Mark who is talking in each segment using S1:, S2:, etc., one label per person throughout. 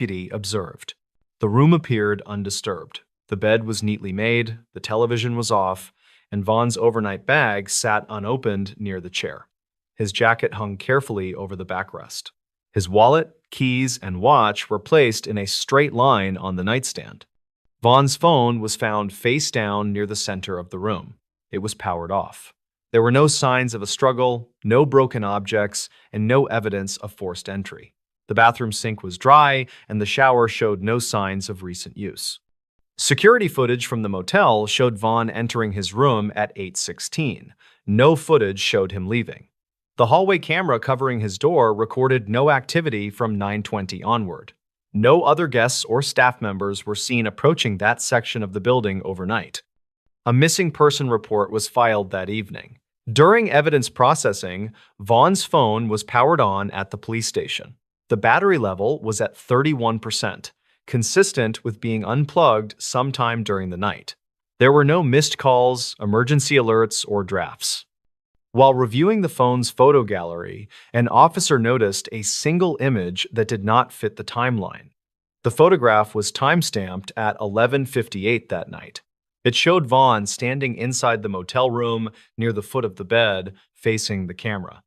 S1: deputy observed. The room appeared undisturbed. The bed was neatly made, the television was off, and Vaughn's overnight bag sat unopened near the chair. His jacket hung carefully over the backrest. His wallet, keys, and watch were placed in a straight line on the nightstand. Vaughn's phone was found face down near the center of the room. It was powered off. There were no signs of a struggle, no broken objects, and no evidence of forced entry. The bathroom sink was dry, and the shower showed no signs of recent use. Security footage from the motel showed Vaughn entering his room at 8:16. No footage showed him leaving. The hallway camera covering his door recorded no activity from 9:20 onward. No other guests or staff members were seen approaching that section of the building overnight. A missing person report was filed that evening. During evidence processing, Vaughn's phone was powered on at the police station. The battery level was at 31%, consistent with being unplugged sometime during the night. There were no missed calls, emergency alerts, or drafts. While reviewing the phone's photo gallery, an officer noticed a single image that did not fit the timeline. The photograph was timestamped at 11:58 that night. It showed Vaughn standing inside the motel room near the foot of the bed, facing the camera.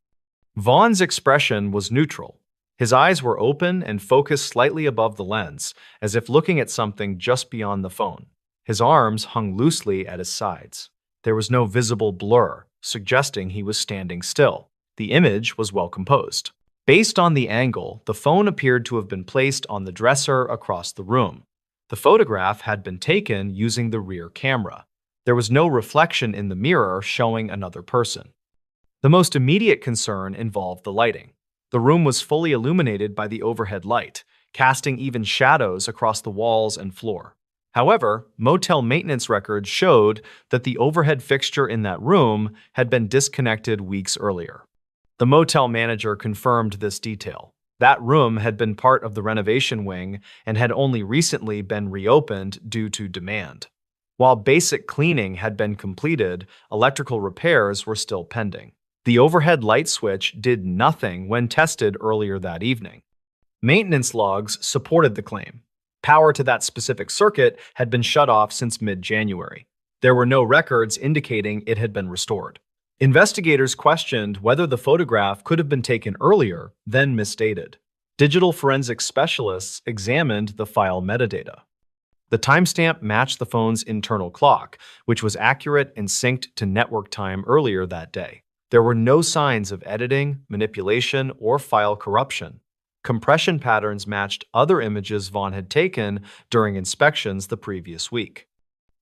S1: Vaughn's expression was neutral. His eyes were open and focused slightly above the lens, as if looking at something just beyond the phone. His arms hung loosely at his sides. There was no visible blur, suggesting he was standing still. The image was well composed. Based on the angle, the phone appeared to have been placed on the dresser across the room. The photograph had been taken using the rear camera. There was no reflection in the mirror showing another person. The most immediate concern involved the lighting. The room was fully illuminated by the overhead light, casting even shadows across the walls and floor. However, motel maintenance records showed that the overhead fixture in that room had been disconnected weeks earlier. The motel manager confirmed this detail. That room had been part of the renovation wing and had only recently been reopened due to demand. While basic cleaning had been completed, electrical repairs were still pending. The overhead light switch did nothing when tested earlier that evening. Maintenance logs supported the claim. Power to that specific circuit had been shut off since mid-January. There were no records indicating it had been restored. Investigators questioned whether the photograph could have been taken earlier, then misdated. Digital forensics specialists examined the file metadata. The timestamp matched the phone's internal clock, which was accurate and synced to network time earlier that day. There were no signs of editing, manipulation, or file corruption. Compression patterns matched other images Vaughn had taken during inspections the previous week.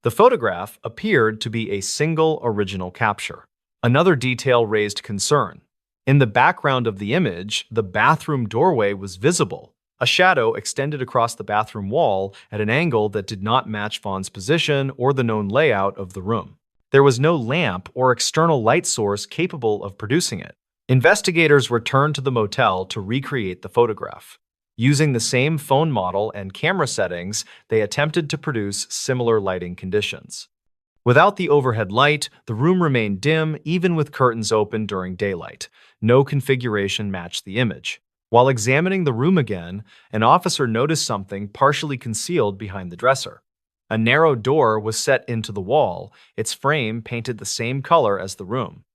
S1: The photograph appeared to be a single original capture. Another detail raised concern. In the background of the image, the bathroom doorway was visible. A shadow extended across the bathroom wall at an angle that did not match Vaughn's position or the known layout of the room. There was no lamp or external light source capable of producing it. Investigators returned to the motel to recreate the photograph. Using the same phone model and camera settings, they attempted to produce similar lighting conditions. Without the overhead light, the room remained dim even with curtains open during daylight. No configuration matched the image. While examining the room again, an officer noticed something partially concealed behind the dresser. A narrow door was set into the wall, its frame painted the same color as the room.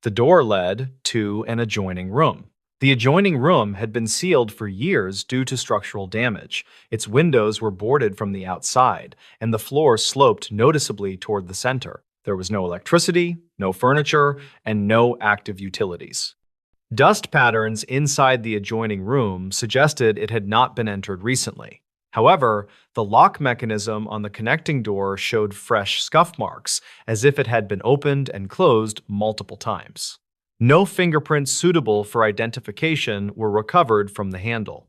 S1: The door led to an adjoining room. The adjoining room had been sealed for years due to structural damage. Its windows were boarded from the outside, and the floor sloped noticeably toward the center. There was no electricity, no furniture, and no active utilities. Dust patterns inside the adjoining room suggested it had not been entered recently. However, the lock mechanism on the connecting door showed fresh scuff marks, as if it had been opened and closed multiple times. No fingerprints suitable for identification were recovered from the handle.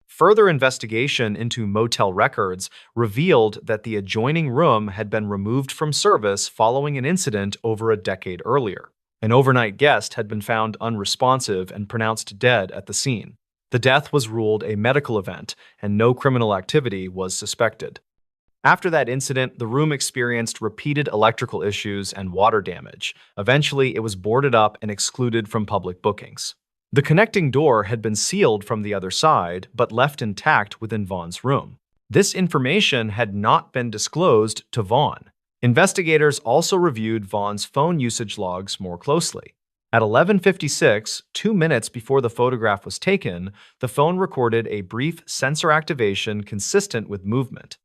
S1: Further investigation into motel records revealed that the adjoining room had been removed from service following an incident over a decade earlier. An overnight guest had been found unresponsive and pronounced dead at the scene. The death was ruled a medical event, and no criminal activity was suspected. After that incident, the room experienced repeated electrical issues and water damage. Eventually, it was boarded up and excluded from public bookings. The connecting door had been sealed from the other side, but left intact within Vaughn's room. This information had not been disclosed to Vaughn. Investigators also reviewed Vaughn's phone usage logs more closely. At 11:56, 2 minutes before the photograph was taken, the phone recorded a brief sensor activation consistent with movement.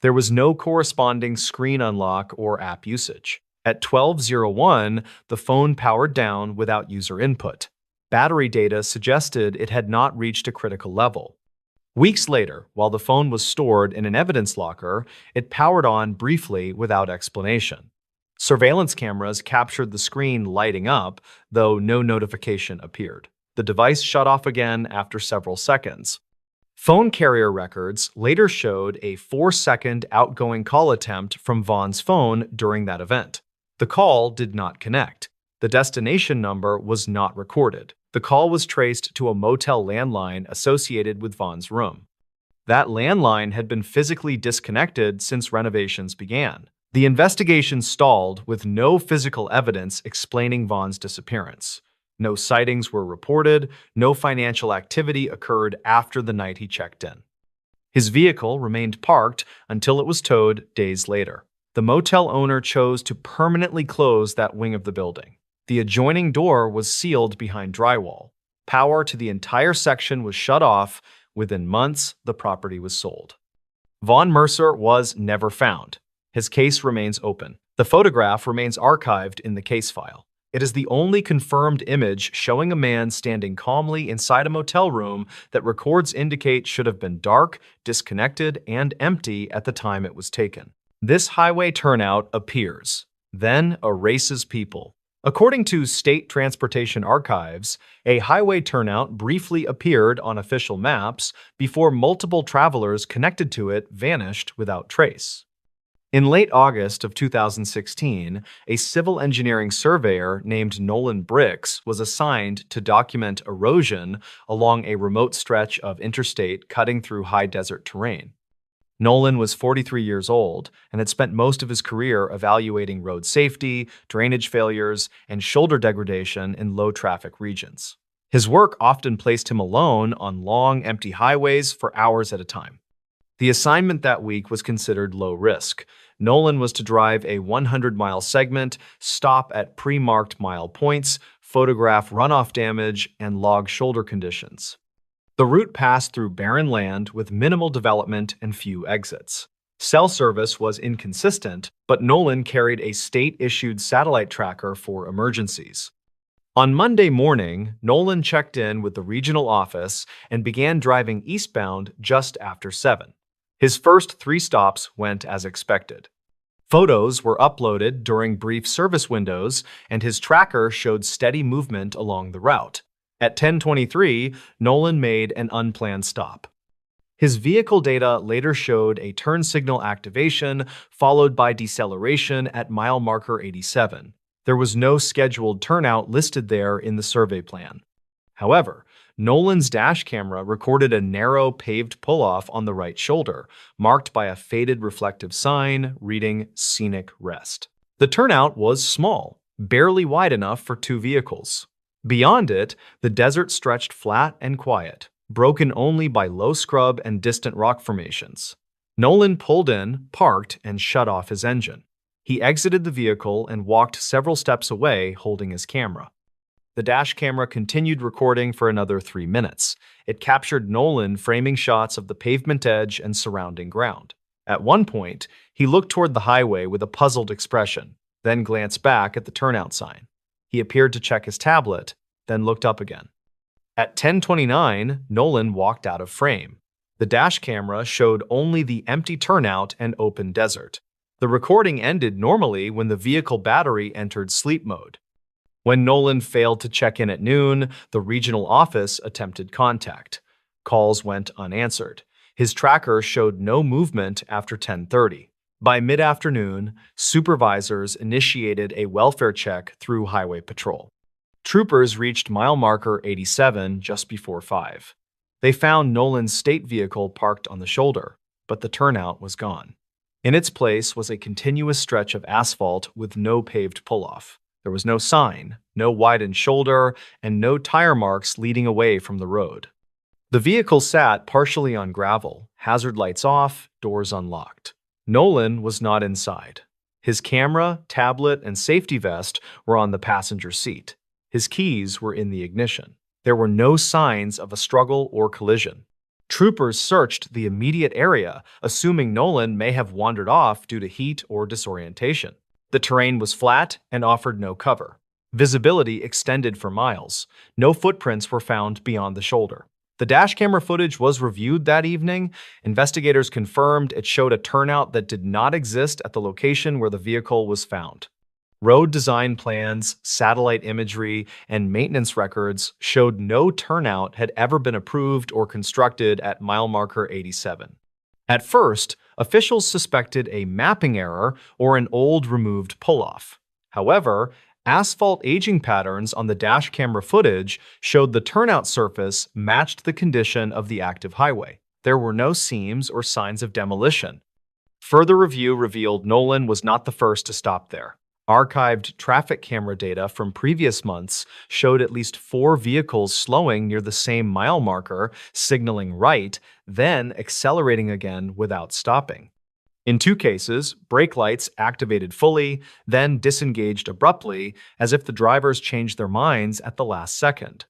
S1: There was no corresponding screen unlock or app usage. At 12:01, the phone powered down without user input. Battery data suggested it had not reached a critical level. Weeks later, while the phone was stored in an evidence locker, it powered on briefly without explanation. Surveillance cameras captured the screen lighting up, though no notification appeared. The device shut off again after several seconds. Phone carrier records later showed a 4-second outgoing call attempt from Vaughn's phone during that event. The call did not connect. The destination number was not recorded. The call was traced to a motel landline associated with Vaughn's room. That landline had been physically disconnected since renovations began. The investigation stalled with no physical evidence explaining Vaughn's disappearance. No sightings were reported, no financial activity occurred after the night he checked in. His vehicle remained parked until it was towed days later. The motel owner chose to permanently close that wing of the building. The adjoining door was sealed behind drywall. Power to the entire section was shut off. Within months, the property was sold. Vaughn Mercer was never found. His case remains open. The photograph remains archived in the case file. It is the only confirmed image showing a man standing calmly inside a motel room that records indicate should have been dark, disconnected, and empty at the time it was taken. This highway turnout appears, then erases people. According to State Transportation Archives, a highway turnout briefly appeared on official maps before multiple travelers connected to it vanished without trace. In late August of 2016, a civil engineering surveyor named Nolan Bricks was assigned to document erosion along a remote stretch of interstate cutting through high desert terrain. Nolan was 43 years old and had spent most of his career evaluating road safety, drainage failures, and shoulder degradation in low-traffic regions. His work often placed him alone on long, empty highways for hours at a time. The assignment that week was considered low risk. Nolan was to drive a 100-mile segment, stop at pre-marked mile points, photograph runoff damage, and log shoulder conditions. The route passed through barren land with minimal development and few exits. Cell service was inconsistent, but Nolan carried a state-issued satellite tracker for emergencies. On Monday morning, Nolan checked in with the regional office and began driving eastbound just after 7. His first 3 stops went as expected. Photos were uploaded during brief service windows, and his tracker showed steady movement along the route. At 10:23, Nolan made an unplanned stop. His vehicle data later showed a turn signal activation followed by deceleration at mile marker 87. There was no scheduled turnout listed there in the survey plan. However, Nolan's dash camera recorded a narrow paved pull-off on the right shoulder, marked by a faded reflective sign reading Scenic Rest. The turnout was small, barely wide enough for 2 vehicles. Beyond it, the desert stretched flat and quiet, broken only by low scrub and distant rock formations. Nolan pulled in, parked, and shut off his engine. He exited the vehicle and walked several steps away, holding his camera. The dash camera continued recording for another 3 minutes. It captured Nolan framing shots of the pavement edge and surrounding ground. At one point, he looked toward the highway with a puzzled expression, then glanced back at the turnout sign. He appeared to check his tablet, then looked up again. At 10:29, Nolan walked out of frame. The dash camera showed only the empty turnout and open desert. The recording ended normally when the vehicle battery entered sleep mode. When Nolan failed to check in at noon, the regional office attempted contact. Calls went unanswered. His tracker showed no movement after 10:30. By mid-afternoon, supervisors initiated a welfare check through Highway Patrol. Troopers reached mile marker 87 just before 5. They found Nolan's state vehicle parked on the shoulder, but the turnout was gone. In its place was a continuous stretch of asphalt with no paved pull-off. There was no sign, no widened shoulder, and no tire marks leading away from the road. The vehicle sat partially on gravel, hazard lights off, doors unlocked. Nolan was not inside. His camera, tablet, and safety vest were on the passenger seat. His keys were in the ignition. There were no signs of a struggle or collision. Troopers searched the immediate area, assuming Nolan may have wandered off due to heat or disorientation. The terrain was flat and offered no cover. Visibility extended for miles. No footprints were found beyond the shoulder. The dash camera footage was reviewed that evening. Investigators confirmed it showed a turnout that did not exist at the location where the vehicle was found. Road design plans, satellite imagery, and maintenance records showed no turnout had ever been approved or constructed at mile marker 87. At first, officials suspected a mapping error or an old removed pull-off. However, asphalt aging patterns on the dash camera footage showed the turnout surface matched the condition of the active highway. There were no seams or signs of demolition. Further review revealed Nolan was not the first to stop there. Archived traffic camera data from previous months showed at least 4 vehicles slowing near the same mile marker, signaling right, then accelerating again without stopping. In 2 cases, brake lights activated fully, then disengaged abruptly, as if the drivers changed their minds at the last second.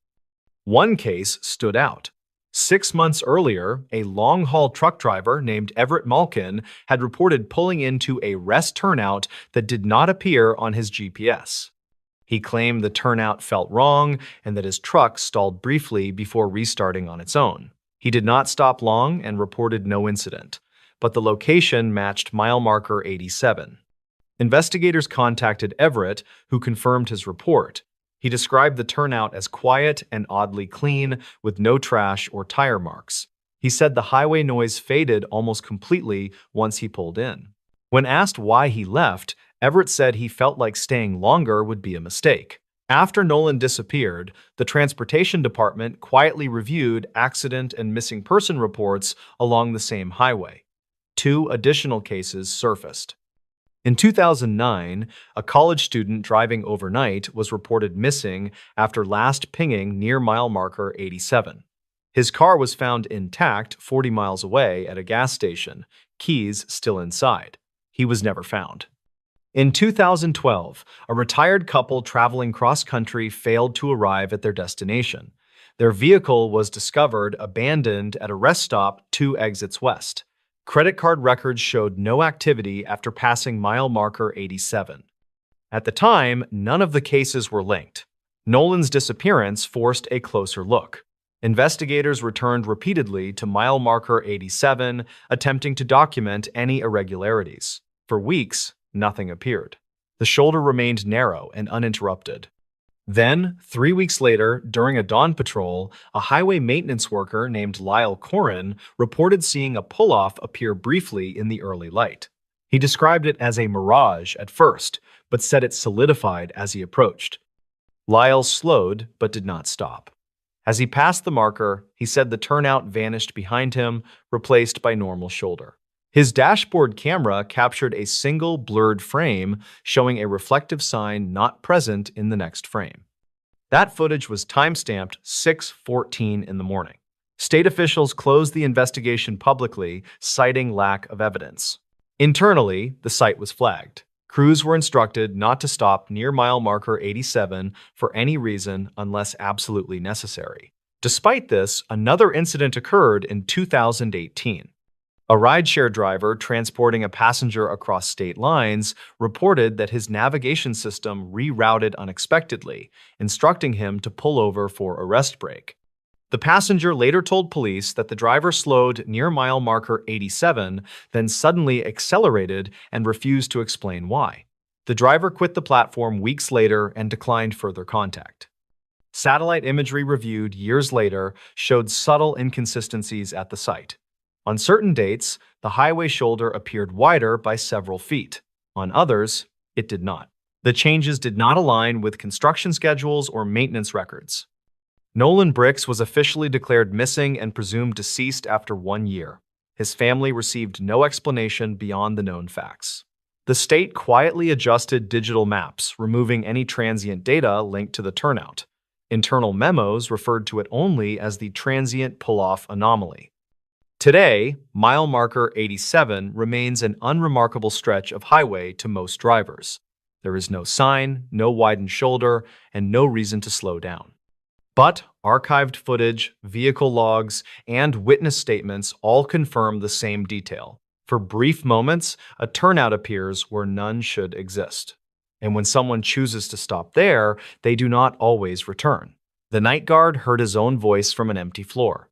S1: One case stood out. 6 months earlier, a long-haul truck driver named Mrballen had reported pulling into a rest turnout that did not appear on his GPS. He claimed the turnout felt wrong and that his truck stalled briefly before restarting on its own. He did not stop long and reported no incident, but the location matched mile marker 87. Investigators contacted Everett, who confirmed his report. He described the turnout as quiet and oddly clean, with no trash or tire marks. He said the highway noise faded almost completely once he pulled in. When asked why he left, Everett said he felt like staying longer would be a mistake. After Nolan disappeared, the transportation department quietly reviewed accident and missing person reports along the same highway. 2 additional cases surfaced. In 2009, a college student driving overnight was reported missing after last pinging near mile marker 87. His car was found intact 40 miles away at a gas station, keys still inside. He was never found. In 2012, a retired couple traveling cross-country failed to arrive at their destination. Their vehicle was discovered abandoned at a rest stop 2 exits west. Credit card records showed no activity after passing mile marker 87. At the time, none of the cases were linked. Nolan's disappearance forced a closer look. Investigators returned repeatedly to mile marker 87, attempting to document any irregularities. For weeks, nothing appeared. The shoulder remained narrow and uninterrupted. Then, 3 weeks later, during a dawn patrol, a highway maintenance worker named Lyle Corrin reported seeing a pull-off appear briefly in the early light. He described it as a mirage at first, but said it solidified as he approached. Lyle slowed, but did not stop. As he passed the marker, he said the turnout vanished behind him, replaced by normal shoulder. His dashboard camera captured a single blurred frame showing a reflective sign not present in the next frame. That footage was timestamped 6:14 in the morning. State officials closed the investigation publicly, citing lack of evidence. Internally, the site was flagged. Crews were instructed not to stop near mile marker 87 for any reason unless absolutely necessary. Despite this, another incident occurred in 2018. A rideshare driver transporting a passenger across state lines reported that his navigation system rerouted unexpectedly, instructing him to pull over for a rest break. The passenger later told police that the driver slowed near mile marker 87, then suddenly accelerated and refused to explain why. The driver quit the platform weeks later and declined further contact. Satellite imagery reviewed years later showed subtle inconsistencies at the site. On certain dates, the highway shoulder appeared wider by several feet. On others, it did not. The changes did not align with construction schedules or maintenance records. Nolan Bricks was officially declared missing and presumed deceased after 1 year. His family received no explanation beyond the known facts. The state quietly adjusted digital maps, removing any transient data linked to the turnout. Internal memos referred to it only as the transient pull-off anomaly. Today, mile marker 87 remains an unremarkable stretch of highway to most drivers. There is no sign, no widened shoulder, and no reason to slow down. But archived footage, vehicle logs, and witness statements all confirm the same detail. For brief moments, a turnout appears where none should exist. And when someone chooses to stop there, they do not always return. The night guard heard his own voice from an empty floor.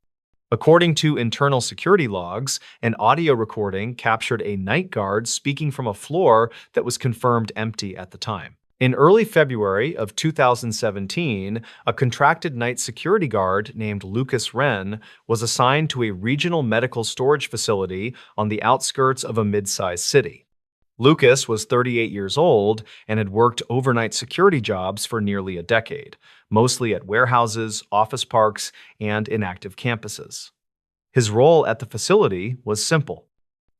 S1: According to internal security logs, an audio recording captured a night guard speaking from a floor that was confirmed empty at the time. In early February of 2017, a contracted night security guard named Lucas Wren was assigned to a regional medical storage facility on the outskirts of a mid-sized city. Lucas was 38 years old and had worked overnight security jobs for nearly a decade, mostly at warehouses, office parks, and inactive campuses. His role at the facility was simple.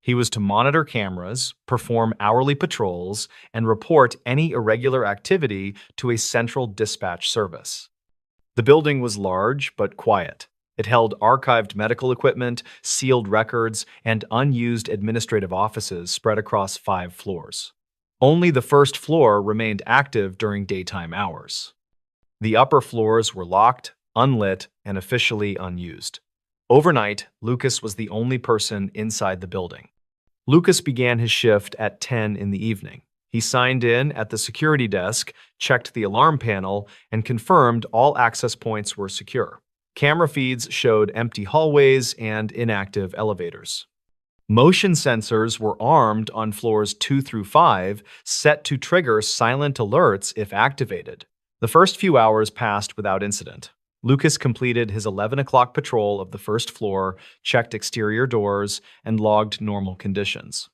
S1: He was to monitor cameras, perform hourly patrols, and report any irregular activity to a central dispatch service. The building was large but quiet. It held archived medical equipment, sealed records, and unused administrative offices spread across 5 floors. Only the first floor remained active during daytime hours. The upper floors were locked, unlit, and officially unused. Overnight, Lucas was the only person inside the building. Lucas began his shift at 10 in the evening. He signed in at the security desk, checked the alarm panel, and confirmed all access points were secure. Camera feeds showed empty hallways and inactive elevators. Motion sensors were armed on floors 2 through 5, set to trigger silent alerts if activated. The first few hours passed without incident. Lucas completed his 11 o'clock patrol of the first floor, checked exterior doors, and logged normal conditions.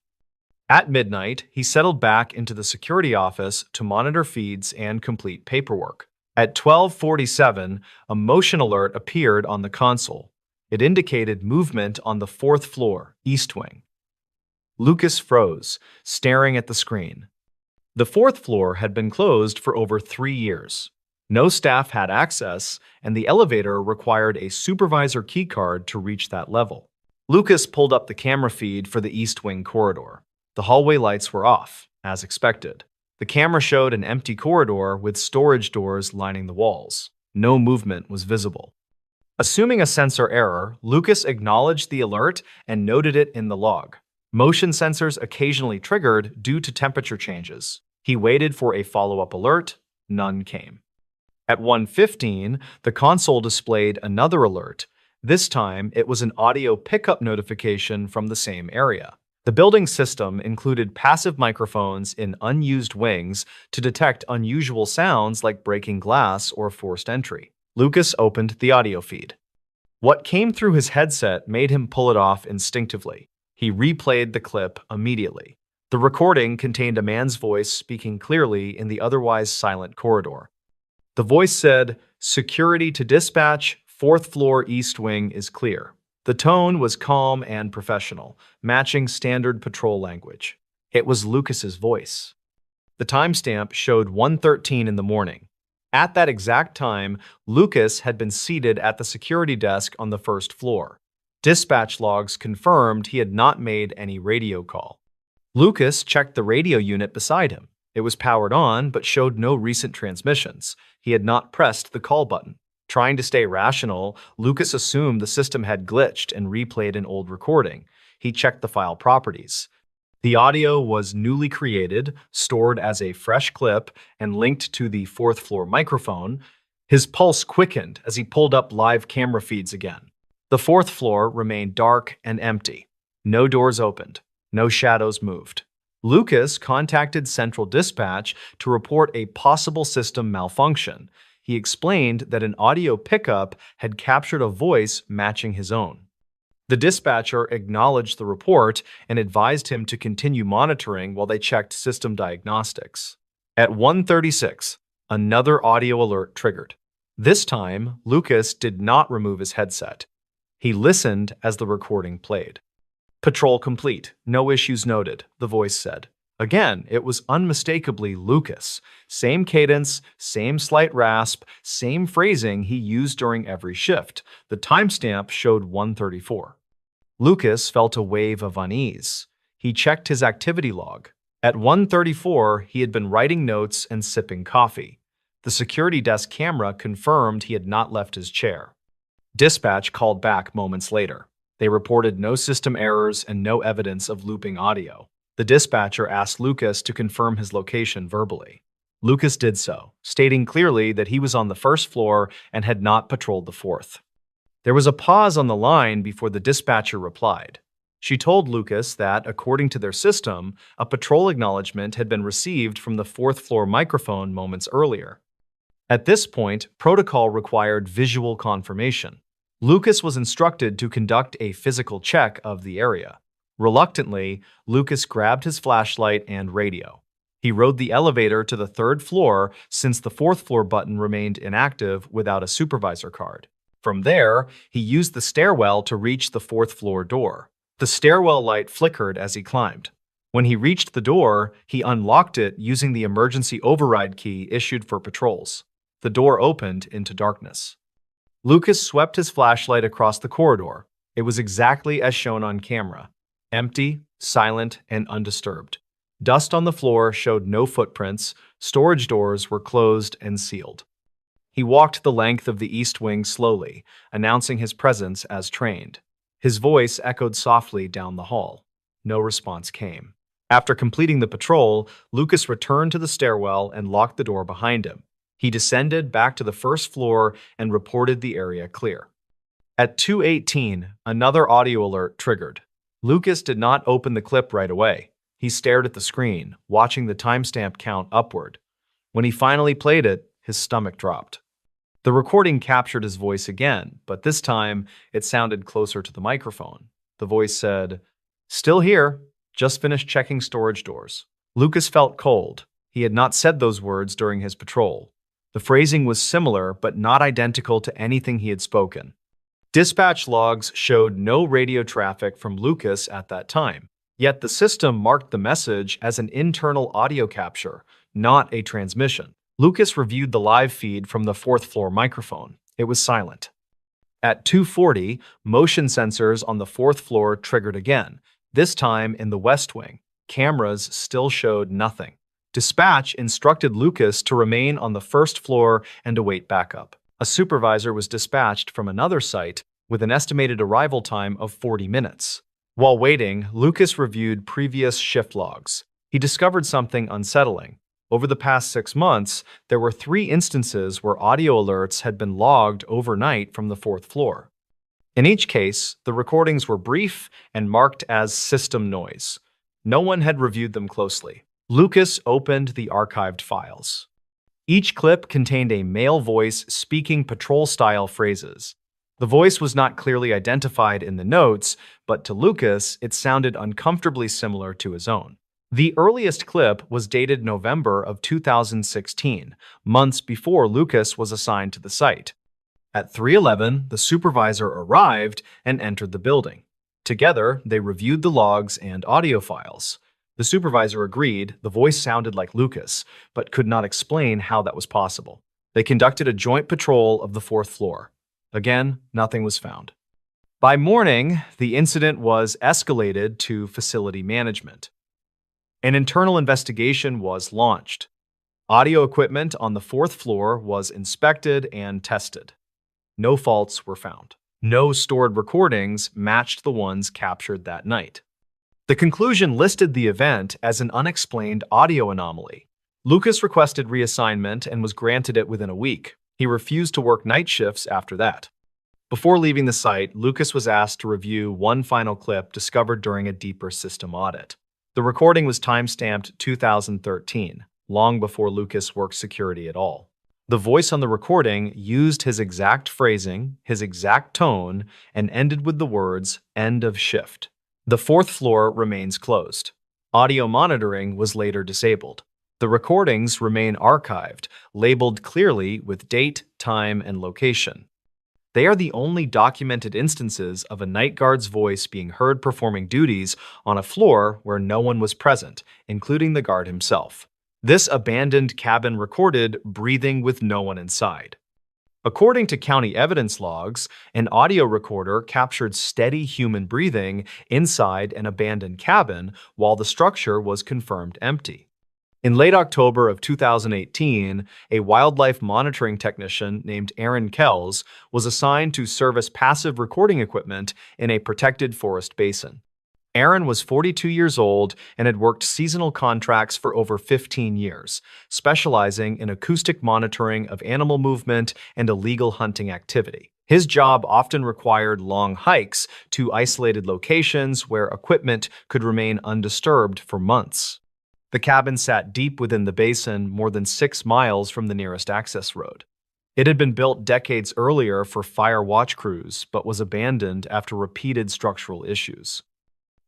S1: At midnight, he settled back into the security office to monitor feeds and complete paperwork. At 12:47, a motion alert appeared on the console. It indicated movement on the 4th floor, east wing. Lucas froze, staring at the screen. The 4th floor had been closed for over 3 years. No staff had access, and the elevator required a supervisor keycard to reach that level. Lucas pulled up the camera feed for the east wing corridor. The hallway lights were off, as expected. The camera showed an empty corridor with storage doors lining the walls. No movement was visible. Assuming a sensor error, Lucas acknowledged the alert and noted it in the log. Motion sensors occasionally triggered due to temperature changes. He waited for a follow-up alert. None came. At 1:15, the console displayed another alert. This time, it was an audio pickup notification from the same area. The building system included passive microphones in unused wings to detect unusual sounds like breaking glass or forced entry. Lucas opened the audio feed. What came through his headset made him pull it off instinctively. He replayed the clip immediately. The recording contained a man's voice speaking clearly in the otherwise silent corridor. The voice said, "Security to dispatch, 4th floor east wing is clear." The tone was calm and professional, matching standard patrol language. It was Lucas's voice. The timestamp showed 1:13 in the morning. At that exact time, Lucas had been seated at the security desk on the 1st floor. Dispatch logs confirmed he had not made any radio call. Lucas checked the radio unit beside him. It was powered on, but showed no recent transmissions. He had not pressed the call button. Trying to stay rational, Lucas assumed the system had glitched and replayed an old recording. He checked the file properties. The audio was newly created, stored as a fresh clip, and linked to the 4th floor microphone. His pulse quickened as he pulled up live camera feeds again. The 4th floor remained dark and empty. No doors opened. No shadows moved. Lucas contacted Central Dispatch to report a possible system malfunction. He explained that an audio pickup had captured a voice matching his own. The dispatcher acknowledged the report and advised him to continue monitoring while they checked system diagnostics. At 1:36, another audio alert triggered. This time, Lucas did not remove his headset. He listened as the recording played. "Patrol complete. No issues noted," the voice said. Again, it was unmistakably Lucas. Same cadence, same slight rasp, same phrasing he used during every shift. The timestamp showed 1:34. Lucas felt a wave of unease. He checked his activity log. At 1:34, he had been writing notes and sipping coffee. The security desk camera confirmed he had not left his chair. Dispatch called back moments later. They reported no system errors and no evidence of looping audio. The dispatcher asked Lucas to confirm his location verbally. Lucas did so, stating clearly that he was on the first floor and had not patrolled the fourth. There was a pause on the line before the dispatcher replied. She told Lucas that, according to their system, a patrol acknowledgement had been received from the fourth floor microphone moments earlier. At this point, protocol required visual confirmation. Lucas was instructed to conduct a physical check of the area. Reluctantly, Lucas grabbed his flashlight and radio. He rode the elevator to the third floor since the fourth floor button remained inactive without a supervisor card. From there, he used the stairwell to reach the fourth floor door. The stairwell light flickered as he climbed. When he reached the door, he unlocked it using the emergency override key issued for patrols. The door opened into darkness. Lucas swept his flashlight across the corridor. It was exactly as shown on camera. Empty, silent, and undisturbed. Dust on the floor showed no footprints. Storage doors were closed and sealed. He walked the length of the east wing slowly, announcing his presence as trained. His voice echoed softly down the hall. No response came. After completing the patrol, Lucas returned to the stairwell and locked the door behind him. He descended back to the first floor and reported the area clear. At 2:18, another audio alert triggered. Lucas did not open the clip right away. He stared at the screen, watching the timestamp count upward. When he finally played it, his stomach dropped. The recording captured his voice again, but this time it sounded closer to the microphone. The voice said, "Still here, just finished checking storage doors." Lucas felt cold. He had not said those words during his patrol. The phrasing was similar, but not identical to anything he had spoken. Dispatch logs showed no radio traffic from Lucas at that time, yet the system marked the message as an internal audio capture, not a transmission. Lucas reviewed the live feed from the fourth floor microphone. It was silent. At 2:40, motion sensors on the fourth floor triggered again, this time in the west wing. Cameras still showed nothing. Dispatch instructed Lucas to remain on the first floor and await backup. A supervisor was dispatched from another site with an estimated arrival time of 40 minutes. While waiting, Lucas reviewed previous shift logs. He discovered something unsettling. Over the past 6 months, there were 3 instances where audio alerts had been logged overnight from the fourth floor. In each case, the recordings were brief and marked as system noise. No one had reviewed them closely. Lucas opened the archived files. Each clip contained a male voice speaking patrol-style phrases. The voice was not clearly identified in the notes, but to Lucas, it sounded uncomfortably similar to his own. The earliest clip was dated November of 2016, months before Lucas was assigned to the site. At 3:11, the supervisor arrived and entered the building. Together, they reviewed the logs and audio files. The supervisor agreed the voice sounded like Lucas, but could not explain how that was possible. They conducted a joint patrol of the fourth floor. Again, nothing was found. By morning, the incident was escalated to facility management. An internal investigation was launched. Audio equipment on the fourth floor was inspected and tested. No faults were found. No stored recordings matched the ones captured that night. The conclusion listed the event as an unexplained audio anomaly. Lucas requested reassignment and was granted it within a week. He refused to work night shifts after that. Before leaving the site, Lucas was asked to review one final clip discovered during a deeper system audit. The recording was timestamped 2013, long before Lucas worked security at all. The voice on the recording used his exact phrasing, his exact tone, and ended with the words, "End of shift." The fourth floor remains closed. Audio monitoring was later disabled. The recordings remain archived, labeled clearly with date, time, and location. They are the only documented instances of a night guard's voice being heard performing duties on a floor where no one was present, including the guard himself. This abandoned cabin recorded breathing with no one inside. According to county evidence logs, an audio recorder captured steady human breathing inside an abandoned cabin while the structure was confirmed empty. In late October of 2018, a wildlife monitoring technician named Aaron Kells was assigned to service passive recording equipment in a protected forest basin. Aaron was 42 years old and had worked seasonal contracts for over 15 years, specializing in acoustic monitoring of animal movement and illegal hunting activity. His job often required long hikes to isolated locations where equipment could remain undisturbed for months. The cabin sat deep within the basin, more than 6 miles from the nearest access road. It had been built decades earlier for fire watch crews, but was abandoned after repeated structural issues.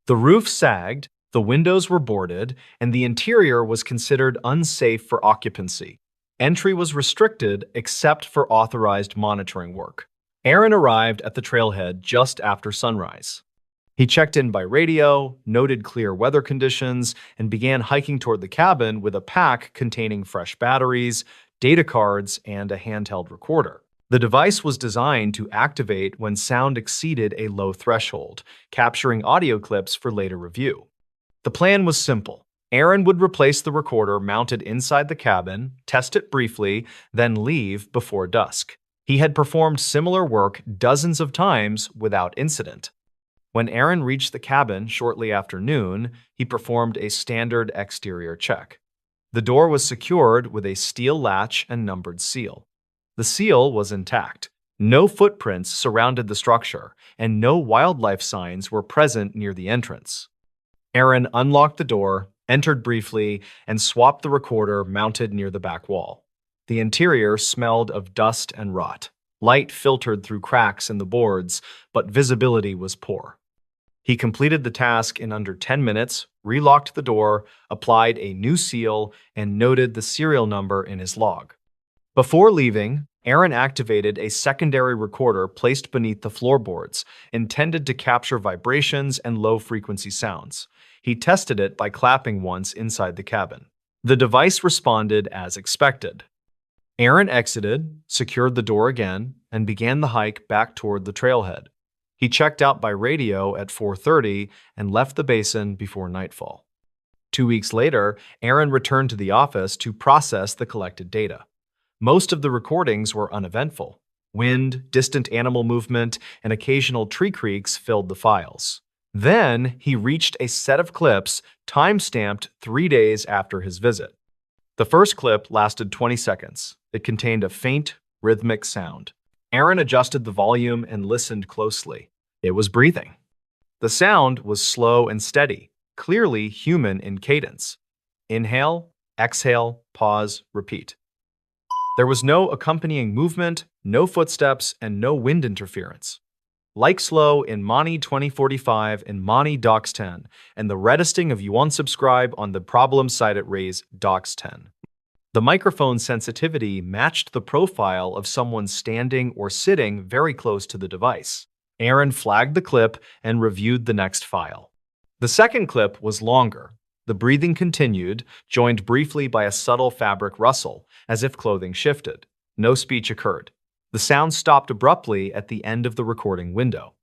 S1: The roof sagged, the windows were boarded, and the interior was considered unsafe for occupancy. Entry was restricted except for authorized monitoring work. Aaron arrived at the trailhead just after sunrise. He checked in by radio, noted clear weather conditions, and began hiking toward the cabin with a pack containing fresh batteries, data cards, and a handheld recorder. The device was designed to activate when sound exceeded a low threshold, capturing audio clips for later review. The plan was simple. Aaron would replace the recorder mounted inside the cabin, test it briefly, then leave before dusk. He had performed similar work dozens of times without incident. When Aaron reached the cabin shortly after noon, he performed a standard exterior check. The door was secured with a steel latch and numbered seal. The seal was intact. No footprints surrounded the structure, and no wildlife signs were present near the entrance. Aaron unlocked the door, entered briefly, and swapped the recorder mounted near the back wall. The interior smelled of dust and rot. Light filtered through cracks in the boards, but visibility was poor. He completed the task in under 10 minutes, relocked the door, applied a new seal, and noted the serial number in his log. Before leaving, Aaron activated a secondary recorder placed beneath the floorboards, intended to capture vibrations and low-frequency sounds. He tested it by clapping once inside the cabin. The device responded as expected. Aaron exited, secured the door again, and began the hike back toward the trailhead. He checked out by radio at 4:30 and left the basin before nightfall. 2 weeks later, Aaron returned to the office to process the collected data. Most of the recordings were uneventful. Wind, distant animal movement, and occasional tree creaks filled the files. Then he reached a set of clips time-stamped 3 days after his visit. The first clip lasted 20 seconds. It contained a faint, rhythmic sound. Aaron adjusted the volume and listened closely. It was breathing. The sound was slow and steady, clearly human in cadence. Inhale, exhale, pause, repeat. There was no accompanying movement, no footsteps, and no wind interference. Like slow in Mani 2045 and Mani Docs 10, and the redisting of you unsubscribe on the problem site at Raise Docs 10. The microphone sensitivity matched the profile of someone standing or sitting very close to the device. Aaron flagged the clip and reviewed the next file. The second clip was longer. The breathing continued, joined briefly by a subtle fabric rustle, as if clothing shifted. No speech occurred. The sound stopped abruptly at the end of the recording window.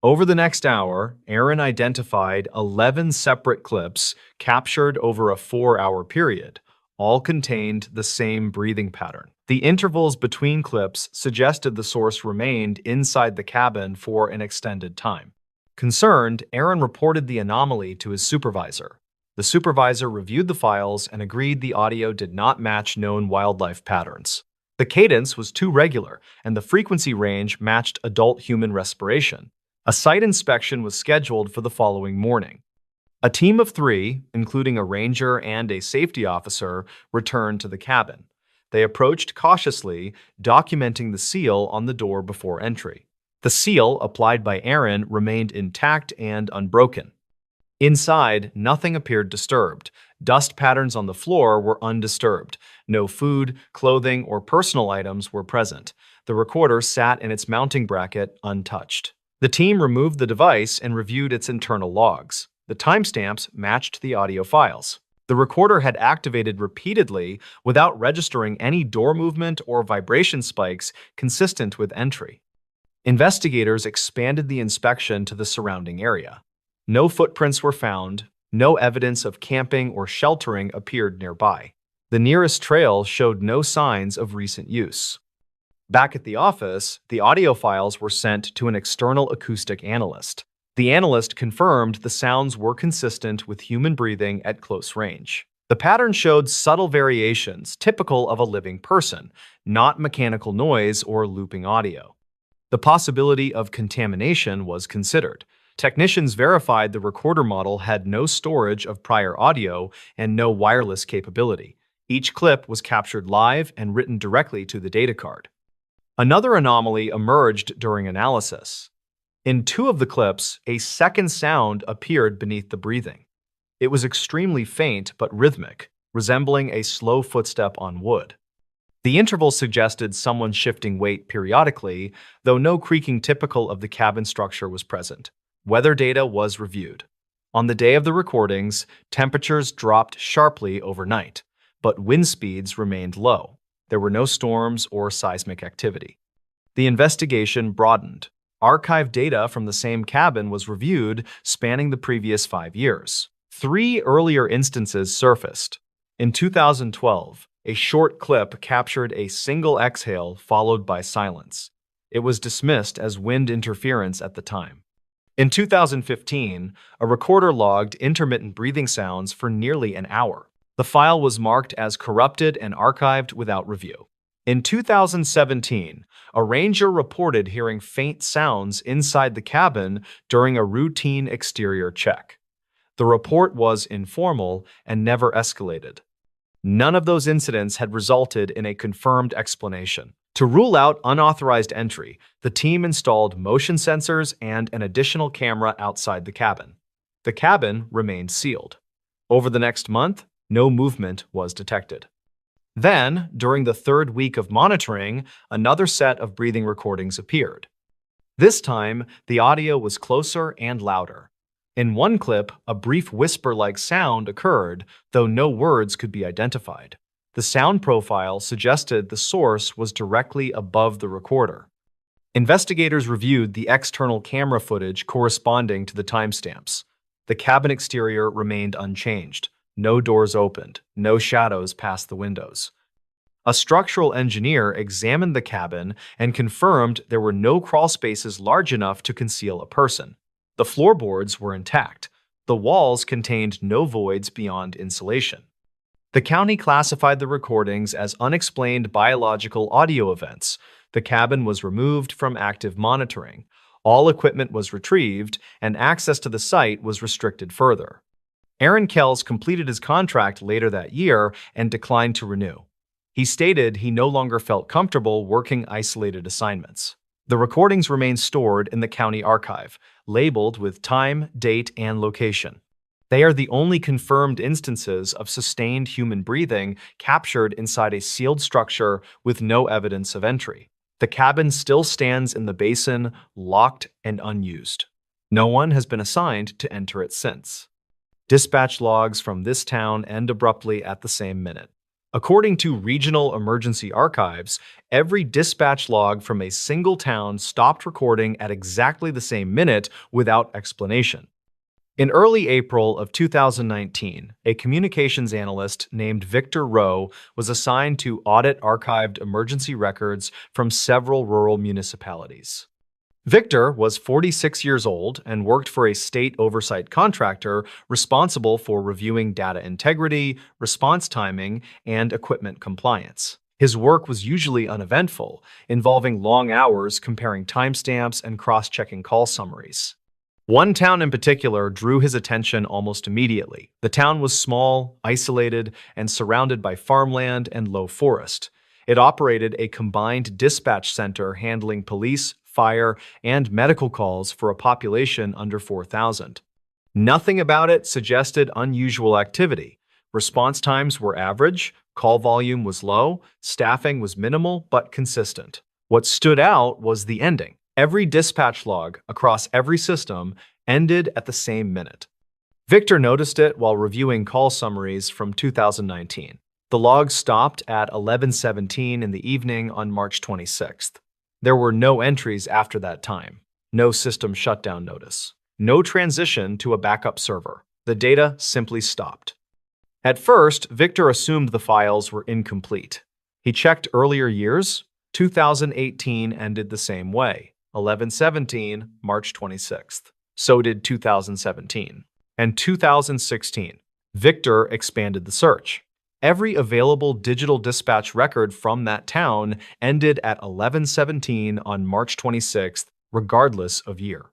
S1: Over the next hour, Aaron identified 11 separate clips captured over a 4-hour period. All contained the same breathing pattern. The intervals between clips suggested the source remained inside the cabin for an extended time. Concerned, Aaron reported the anomaly to his supervisor. The supervisor reviewed the files and agreed the audio did not match known wildlife patterns. The cadence was too regular, and the frequency range matched adult human respiration. A site inspection was scheduled for the following morning. A team of 3, including a ranger and a safety officer, returned to the cabin. They approached cautiously, documenting the seal on the door before entry. The seal, applied by Aaron, remained intact and unbroken. Inside, nothing appeared disturbed. Dust patterns on the floor were undisturbed. No food, clothing, or personal items were present. The recorder sat in its mounting bracket untouched. The team removed the device and reviewed its internal logs. The timestamps matched the audio files. The recorder had activated repeatedly without registering any door movement or vibration spikes consistent with entry. Investigators expanded the inspection to the surrounding area. No footprints were found, no evidence of camping or sheltering appeared nearby. The nearest trail showed no signs of recent use. Back at the office, the audio files were sent to an external acoustic analyst. The analyst confirmed the sounds were consistent with human breathing at close range. The pattern showed subtle variations typical of a living person, not mechanical noise or looping audio. The possibility of contamination was considered. Technicians verified the recorder model had no storage of prior audio and no wireless capability. Each clip was captured live and written directly to the data card. Another anomaly emerged during analysis. In two of the clips, a second sound appeared beneath the breathing. It was extremely faint but rhythmic, resembling a slow footstep on wood. The interval suggested someone shifting weight periodically, though no creaking typical of the cabin structure was present. Weather data was reviewed. On the day of the recordings, temperatures dropped sharply overnight, but wind speeds remained low. There were no storms or seismic activity. The investigation broadened. Archived data from the same cabin was reviewed, spanning the previous 5 years. 3 earlier instances surfaced. In 2012, a short clip captured a single exhale followed by silence. It was dismissed as wind interference at the time. In 2015, a recorder logged intermittent breathing sounds for nearly an hour. The file was marked as corrupted and archived without review. In 2017, a ranger reported hearing faint sounds inside the cabin during a routine exterior check. The report was informal and never escalated. None of those incidents had resulted in a confirmed explanation. To rule out unauthorized entry, the team installed motion sensors and an additional camera outside the cabin. The cabin remained sealed. Over the next month, no movement was detected. Then, during the 3rd week of monitoring, another set of breathing recordings appeared. This time, the audio was closer and louder. In one clip, a brief whisper-like sound occurred, though no words could be identified. The sound profile suggested the source was directly above the recorder. Investigators reviewed the external camera footage corresponding to the timestamps. The cabin exterior remained unchanged. No doors opened, no shadows past the windows. A structural engineer examined the cabin and confirmed there were no crawl spaces large enough to conceal a person. The floorboards were intact. The walls contained no voids beyond insulation. The county classified the recordings as unexplained biological audio events. The cabin was removed from active monitoring. All equipment was retrieved, and access to the site was restricted further. Aaron Kells completed his contract later that year and declined to renew. He stated he no longer felt comfortable working isolated assignments. The recordings remain stored in the county archive, labeled with time, date, and location. They are the only confirmed instances of sustained human breathing captured inside a sealed structure with no evidence of entry. The cabin still stands in the basin, locked and unused. No one has been assigned to enter it since. Dispatch logs from this town end abruptly at the same minute. According to regional emergency archives, every dispatch log from a single town stopped recording at exactly the same minute without explanation. In early April of 2019, a communications analyst named Victor Rowe was assigned to audit archived emergency records from several rural municipalities. Victor was 46 years old and worked for a state oversight contractor responsible for reviewing data integrity, response timing, and equipment compliance. His work was usually uneventful, involving long hours comparing timestamps and cross-checking call summaries. One town in particular drew his attention almost immediately. The town was small, isolated, and surrounded by farmland and low forest. It operated a combined dispatch center handling police, fire, and medical calls for a population under 4,000. Nothing about it suggested unusual activity. Response times were average, call volume was low, staffing was minimal but consistent. What stood out was the ending. Every dispatch log across every system ended at the same minute. Victor noticed it while reviewing call summaries from 2019. The log stopped at 11:17 in the evening on March 26th. There were no entries after that time, no system shutdown notice, no transition to a backup server. The data simply stopped. At first, Victor assumed the files were incomplete. He checked earlier years. 2018 ended the same way, 11/17, March 26th. So did 2017. And 2016. Victor expanded the search. Every available digital dispatch record from that town ended at 11:17 on March 26th, regardless of year.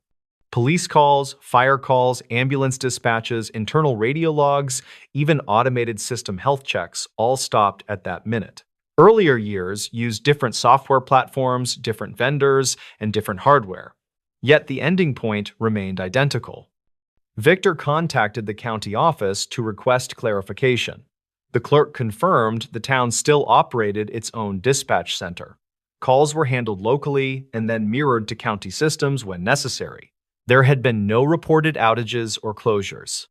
S1: Police calls, fire calls, ambulance dispatches, internal radio logs, even automated system health checks all stopped at that minute. Earlier years used different software platforms, different vendors, and different hardware. Yet the ending point remained identical. Victor contacted the county office to request clarification. The clerk confirmed the town still operated its own dispatch center. Calls were handled locally and then mirrored to county systems when necessary. There had been no reported outages or closures.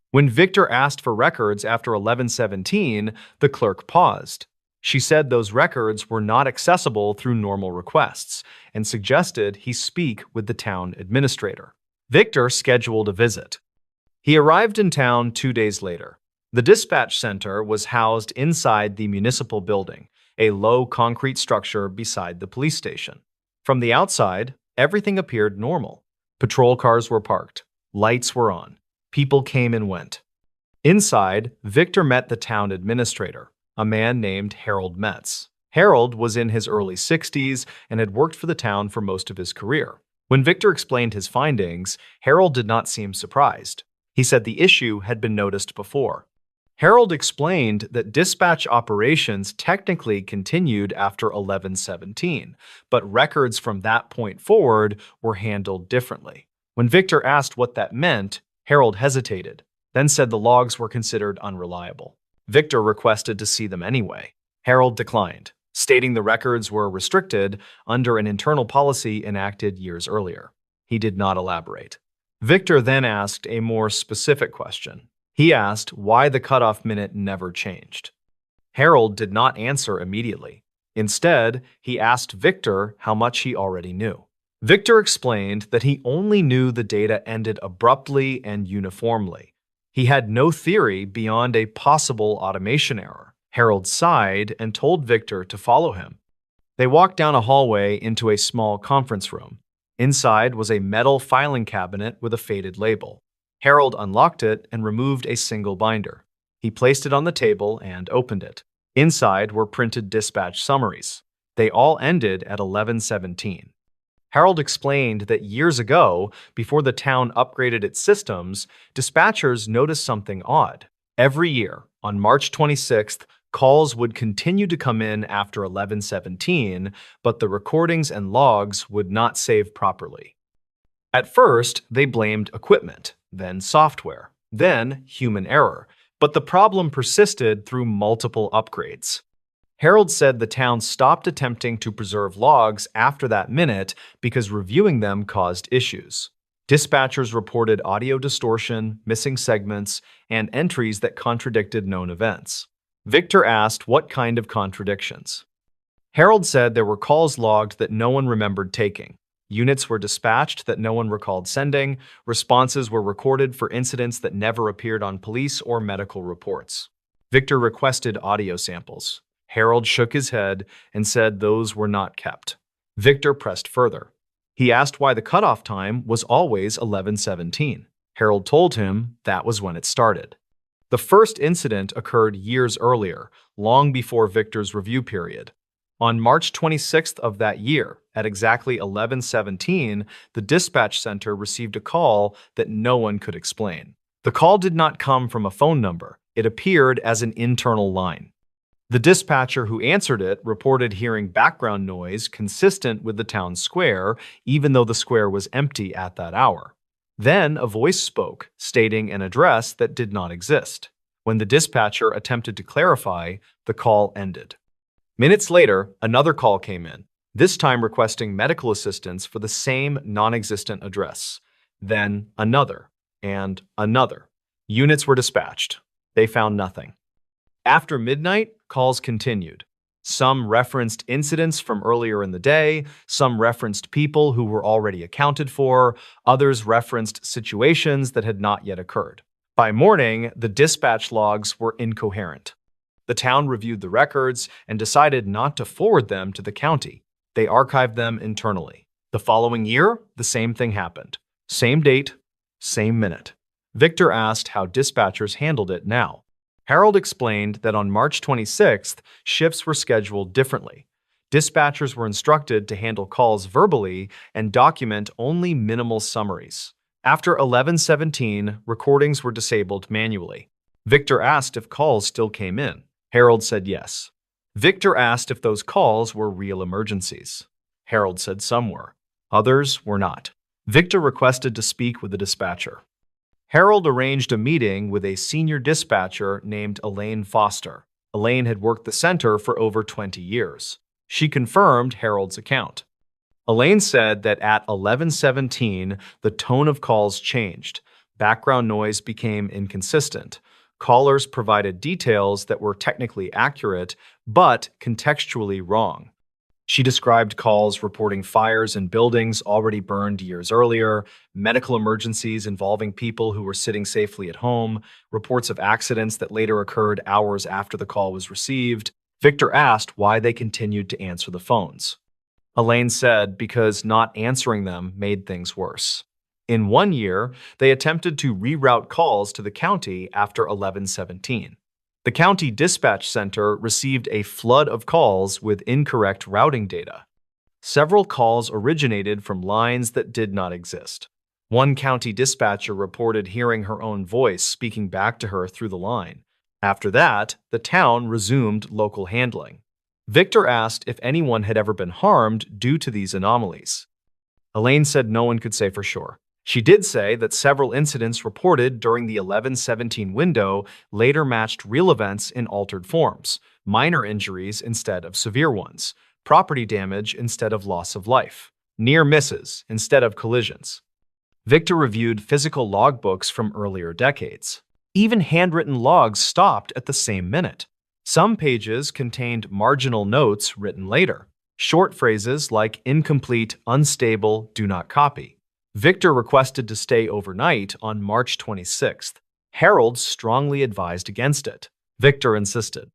S1: When Victor asked for records after 11:17, the clerk paused. She said those records were not accessible through normal requests and suggested he speak with the town administrator. Victor scheduled a visit. He arrived in town 2 days later. The dispatch center was housed inside the municipal building, a low concrete structure beside the police station. From the outside, everything appeared normal. Patrol cars were parked. Lights were on. People came and went. Inside, Victor met the town administrator, a man named Harold Metz. Harold was in his early 60s and had worked for the town for most of his career. When Victor explained his findings, Harold did not seem surprised. He said the issue had been noticed before. Harold explained that dispatch operations technically continued after 11:17, but records from that point forward were handled differently. When Victor asked what that meant, Harold hesitated, then said the logs were considered unreliable. Victor requested to see them anyway. Harold declined, stating the records were restricted under an internal policy enacted years earlier. He did not elaborate. Victor then asked a more specific question. He asked why the cutoff minute never changed. Harold did not answer immediately. Instead, he asked Victor how much he already knew. Victor explained that he only knew the data ended abruptly and uniformly. He had no theory beyond a possible automation error. Harold sighed and told Victor to follow him. They walked down a hallway into a small conference room. Inside was a metal filing cabinet with a faded label. Harold unlocked it and removed a single binder. He placed it on the table and opened it. Inside were printed dispatch summaries. They all ended at 11:17. Harold explained that years ago, before the town upgraded its systems, dispatchers noticed something odd. Every year, on March 26th, calls would continue to come in after 11:17, but the recordings and logs would not save properly. At first, they blamed equipment, then software, then human error, but the problem persisted through multiple upgrades. Harold said the town stopped attempting to preserve logs after that minute because reviewing them caused issues. Dispatchers reported audio distortion, missing segments, and entries that contradicted known events. Victor asked what kind of contradictions. Harold said there were calls logged that no one remembered taking. Units were dispatched that no one recalled sending. Responses were recorded for incidents that never appeared on police or medical reports. Victor requested audio samples. Harold shook his head and said those were not kept. Victor pressed further. He asked why the cutoff time was always 11:17. Harold told him that was when it started. The first incident occurred years earlier, long before Victor's review period. On March 26th of that year, at exactly 11:17, the dispatch center received a call that no one could explain. The call did not come from a phone number. It appeared as an internal line. The dispatcher who answered it reported hearing background noise consistent with the town square, even though the square was empty at that hour. Then a voice spoke, stating an address that did not exist. When the dispatcher attempted to clarify, the call ended. Minutes later, another call came in. this time requesting medical assistance for the same non-existent address. Then another, and another. Units were dispatched. They found nothing. After midnight, calls continued. Some referenced incidents from earlier in the day, some referenced people who were already accounted for, others referenced situations that had not yet occurred. By morning, the dispatch logs were incoherent. The town reviewed the records and decided not to forward them to the county. They archived them internally. The following year, the same thing happened. Same date, same minute. Victor asked how dispatchers handled it now. Harold explained that on March 26th, shifts were scheduled differently. Dispatchers were instructed to handle calls verbally and document only minimal summaries. After 11:17, recordings were disabled manually. Victor asked if calls still came in. Harold said yes. Victor asked if those calls were real emergencies. Harold said some were. Others were not. Victor requested to speak with the dispatcher. Harold arranged a meeting with a senior dispatcher named Elaine Foster. Elaine had worked the center for over 20 years. She confirmed Harold's account. Elaine said that at 11:17, the tone of calls changed. Background noise became inconsistent. Callers provided details that were technically accurate, but contextually wrong. She described calls reporting fires in buildings already burned years earlier, medical emergencies involving people who were sitting safely at home, reports of accidents that later occurred hours after the call was received. Victor asked why they continued to answer the phones. Elaine said because not answering them made things worse. In 1 year, they attempted to reroute calls to the county after 11:17. The county dispatch center received a flood of calls with incorrect routing data. Several calls originated from lines that did not exist. One county dispatcher reported hearing her own voice speaking back to her through the line. After that, the town resumed local handling. Victor asked if anyone had ever been harmed due to these anomalies. Elaine said no one could say for sure. She did say that several incidents reported during the 11:17 window later matched real events in altered forms, minor injuries instead of severe ones, property damage instead of loss of life, near misses instead of collisions. Victor reviewed physical logbooks from earlier decades. Even handwritten logs stopped at the same minute. Some pages contained marginal notes written later, short phrases like incomplete, unstable, do not copy. Victor requested to stay overnight on March 26th. Harold strongly advised against it. Victor insisted.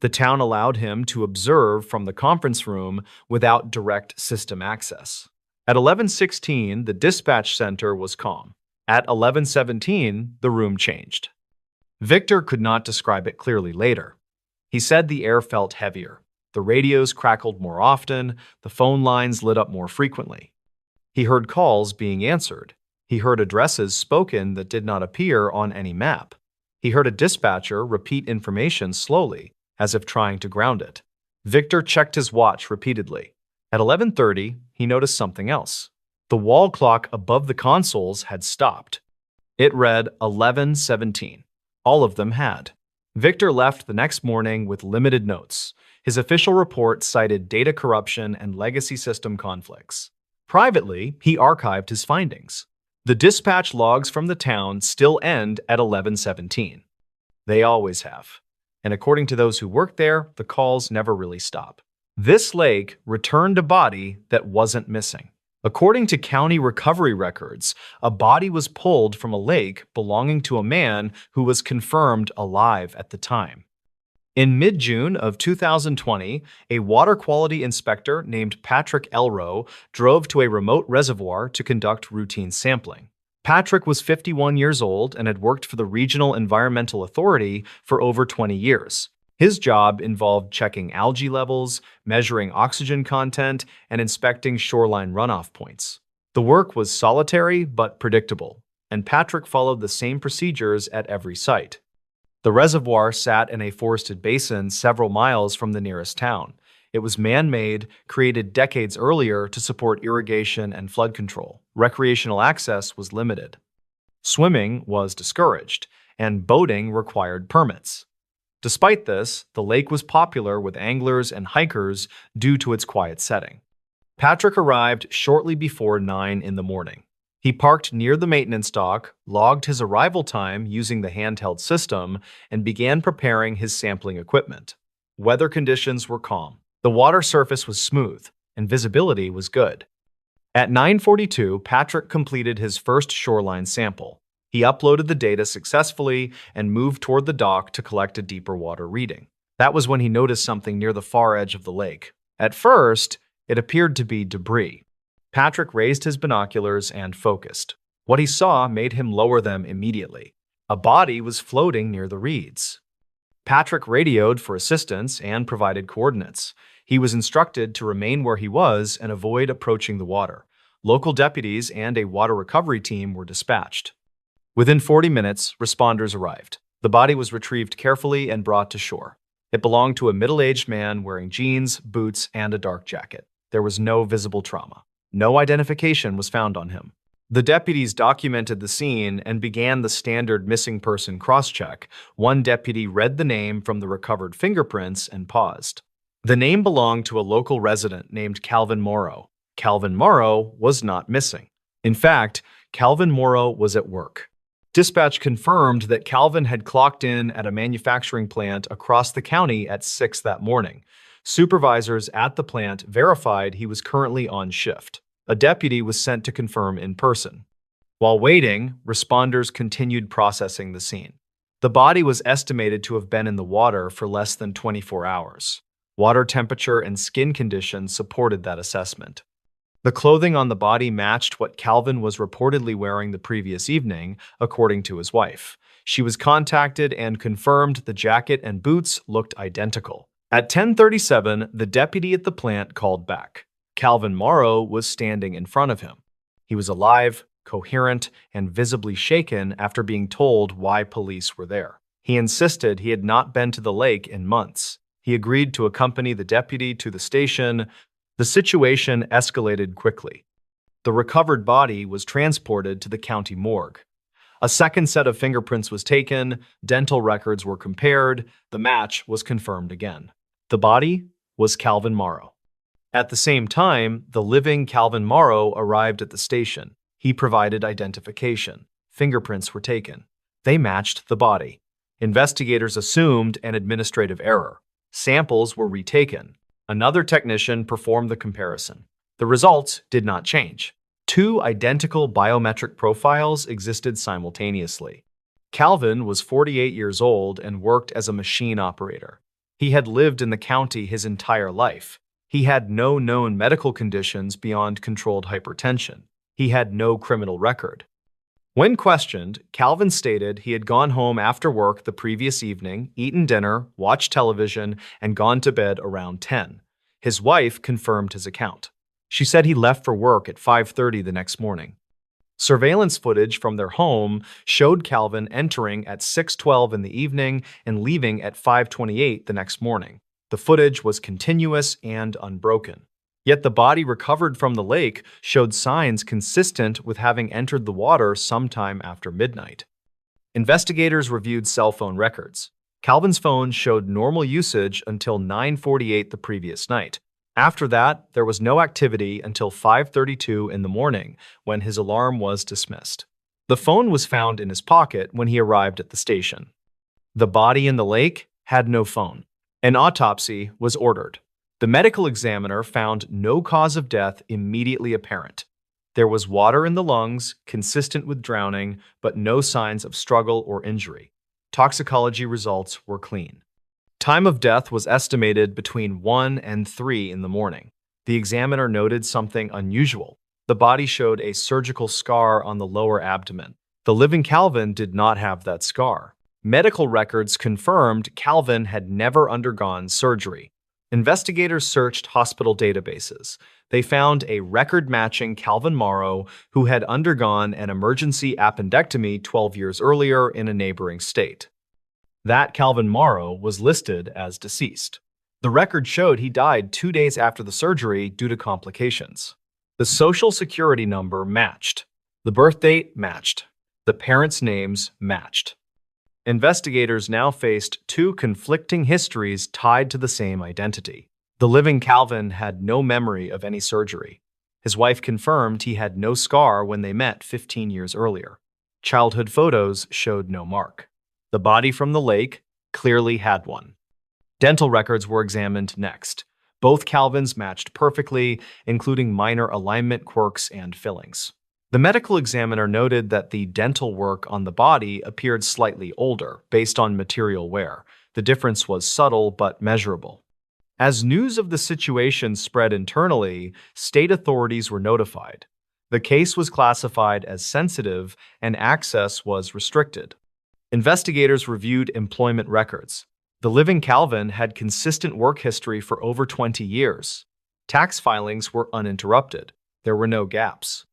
S1: The town allowed him to observe from the conference room without direct system access. At 11:16, the dispatch center was calm. At 11:17, the room changed. Victor could not describe it clearly later. He said the air felt heavier. The radios crackled more often, the phone lines lit up more frequently. He heard calls being answered. He heard addresses spoken that did not appear on any map. He heard a dispatcher repeat information slowly, as if trying to ground it. Victor checked his watch repeatedly. At 11:30, he noticed something else. The wall clock above the consoles had stopped. It read 11:17. All of them had. Victor left the next morning with limited notes. His official report cited data corruption and legacy system conflicts. Privately, he archived his findings. The dispatch logs from the town still end at 11:17. They always have. And according to those who work there, the calls never really stop. This lake returned a body that wasn't missing. According to county recovery records, a body was pulled from a lake belonging to a man who was confirmed alive at the time. In mid-June of 2020, a water quality inspector named Patrick Elrow drove to a remote reservoir to conduct routine sampling. Patrick was 51 years old and had worked for the Regional Environmental Authority for over 20 years. His job involved checking algae levels, measuring oxygen content, and inspecting shoreline runoff points. The work was solitary but predictable, and Patrick followed the same procedures at every site. The reservoir sat in a forested basin several miles from the nearest town. It was man-made, created decades earlier to support irrigation and flood control. Recreational access was limited. Swimming was discouraged, and boating required permits. Despite this, the lake was popular with anglers and hikers due to its quiet setting. Patrick arrived shortly before 9 in the morning. He parked near the maintenance dock, logged his arrival time using the handheld system, and began preparing his sampling equipment. Weather conditions were calm. The water surface was smooth, and visibility was good. At 9:42, Patrick completed his first shoreline sample. He uploaded the data successfully and moved toward the dock to collect a deeper water reading. That was when he noticed something near the far edge of the lake. At first, it appeared to be debris. Patrick raised his binoculars and focused. What he saw made him lower them immediately. A body was floating near the reeds. Patrick radioed for assistance and provided coordinates. He was instructed to remain where he was and avoid approaching the water. Local deputies and a water recovery team were dispatched. Within 40 minutes, responders arrived. The body was retrieved carefully and brought to shore. It belonged to a middle-aged man wearing jeans, boots, and a dark jacket. There was no visible trauma. No identification was found on him. The deputies documented the scene and began the standard missing person cross-check. One deputy read the name from the recovered fingerprints and paused. The name belonged to a local resident named Calvin Morrow. Calvin Morrow was not missing. In fact, Calvin Morrow was at work. Dispatch confirmed that Calvin had clocked in at a manufacturing plant across the county at 6 that morning. Supervisors at the plant verified he was currently on shift. A deputy was sent to confirm in person. While waiting, responders continued processing the scene. The body was estimated to have been in the water for less than 24 hours. Water temperature and skin conditions supported that assessment. The clothing on the body matched what Calvin was reportedly wearing the previous evening, according to his wife. She was contacted and confirmed the jacket and boots looked identical. At 10:37, the deputy at the plant called back. Calvin Morrow was standing in front of him. He was alive, coherent, and visibly shaken after being told why police were there. He insisted he had not been to the lake in months. He agreed to accompany the deputy to the station. The situation escalated quickly. The recovered body was transported to the county morgue. A second set of fingerprints was taken, dental records were compared, the match was confirmed again. The body was Calvin Morrow. At the same time, the living Calvin Morrow arrived at the station. He provided identification. Fingerprints were taken. They matched the body. Investigators assumed an administrative error. Samples were retaken. Another technician performed the comparison. The results did not change. Two identical biometric profiles existed simultaneously. Calvin was 48 years old and worked as a machine operator. He had lived in the county his entire life. He had no known medical conditions beyond controlled hypertension. He had no criminal record. When questioned, Calvin stated he had gone home after work the previous evening, eaten dinner, watched television, and gone to bed around 10. His wife confirmed his account. She said he left for work at 5:30 the next morning. Surveillance footage from their home showed Calvin entering at 6:12 in the evening and leaving at 5:28 the next morning. The footage was continuous and unbroken. Yet the body recovered from the lake showed signs consistent with having entered the water sometime after midnight. Investigators reviewed cell phone records. Calvin's phone showed normal usage until 9:48 the previous night. After that, there was no activity until 5:32 in the morning, when his alarm was dismissed. The phone was found in his pocket when he arrived at the station. The body in the lake had no phone. An autopsy was ordered. The medical examiner found no cause of death immediately apparent. There was water in the lungs, consistent with drowning, but no signs of struggle or injury. Toxicology results were clean. Time of death was estimated between 1 and 3 in the morning. The examiner noted something unusual. The body showed a surgical scar on the lower abdomen. The living Calvin did not have that scar. Medical records confirmed Calvin had never undergone surgery. Investigators searched hospital databases. They found a record-matching Calvin Morrow who had undergone an emergency appendectomy 12 years earlier in a neighboring state. That Calvin Morrow was listed as deceased. The record showed he died 2 days after the surgery due to complications. The social security number matched. The birth date matched. The parents' names matched. Investigators now faced two conflicting histories tied to the same identity. The living Calvin had no memory of any surgery. His wife confirmed he had no scar when they met 15 years earlier. Childhood photos showed no mark. The body from the lake clearly had one. Dental records were examined next. Both Calvins matched perfectly, including minor alignment quirks and fillings. The medical examiner noted that the dental work on the body appeared slightly older, based on material wear. The difference was subtle but measurable. As news of the situation spread internally, state authorities were notified. The case was classified as sensitive and access was restricted. Investigators reviewed employment records. The living Calvin had consistent work history for over 20 years. Tax filings were uninterrupted. There were no gaps.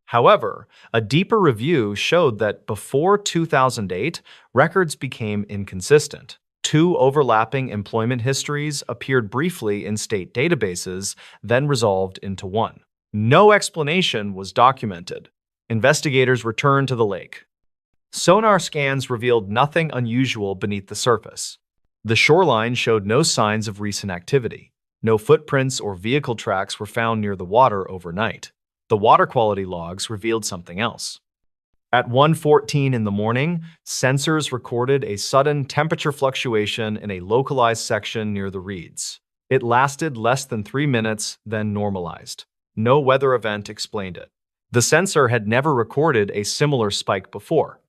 S1: However, a deeper review showed that before 2008, records became inconsistent. Two overlapping employment histories appeared briefly in state databases, then resolved into one. No explanation was documented. Investigators returned to the lake. Sonar scans revealed nothing unusual beneath the surface. The shoreline showed no signs of recent activity. No footprints or vehicle tracks were found near the water overnight. The water quality logs revealed something else. At 1:14 in the morning, sensors recorded a sudden temperature fluctuation in a localized section near the reeds. It lasted less than 3 minutes, then normalized. No weather event explained it. The sensor had never recorded a similar spike before.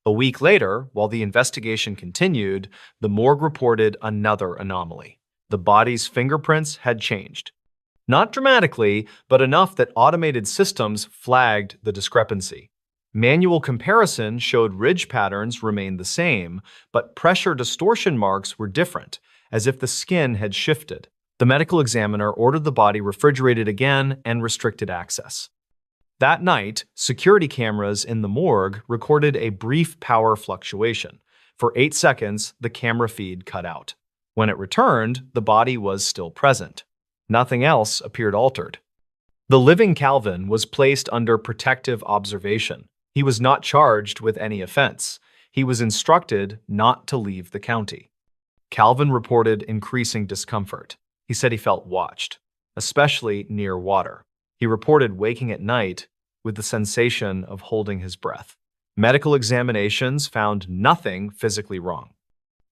S1: A week later, while the investigation continued, the morgue reported another anomaly. The body's fingerprints had changed. Not dramatically, but enough that automated systems flagged the discrepancy. Manual comparison showed ridge patterns remained the same, but pressure distortion marks were different, as if the skin had shifted. The medical examiner ordered the body refrigerated again and restricted access. That night, security cameras in the morgue recorded a brief power fluctuation. For 8 seconds, the camera feed cut out. When it returned, the body was still present. Nothing else appeared altered. The living Calvin was placed under protective observation. He was not charged with any offense. He was instructed not to leave the county. Calvin reported increasing discomfort. He said he felt watched, especially near water. He reported waking at night with the sensation of holding his breath. Medical examinations found nothing physically wrong.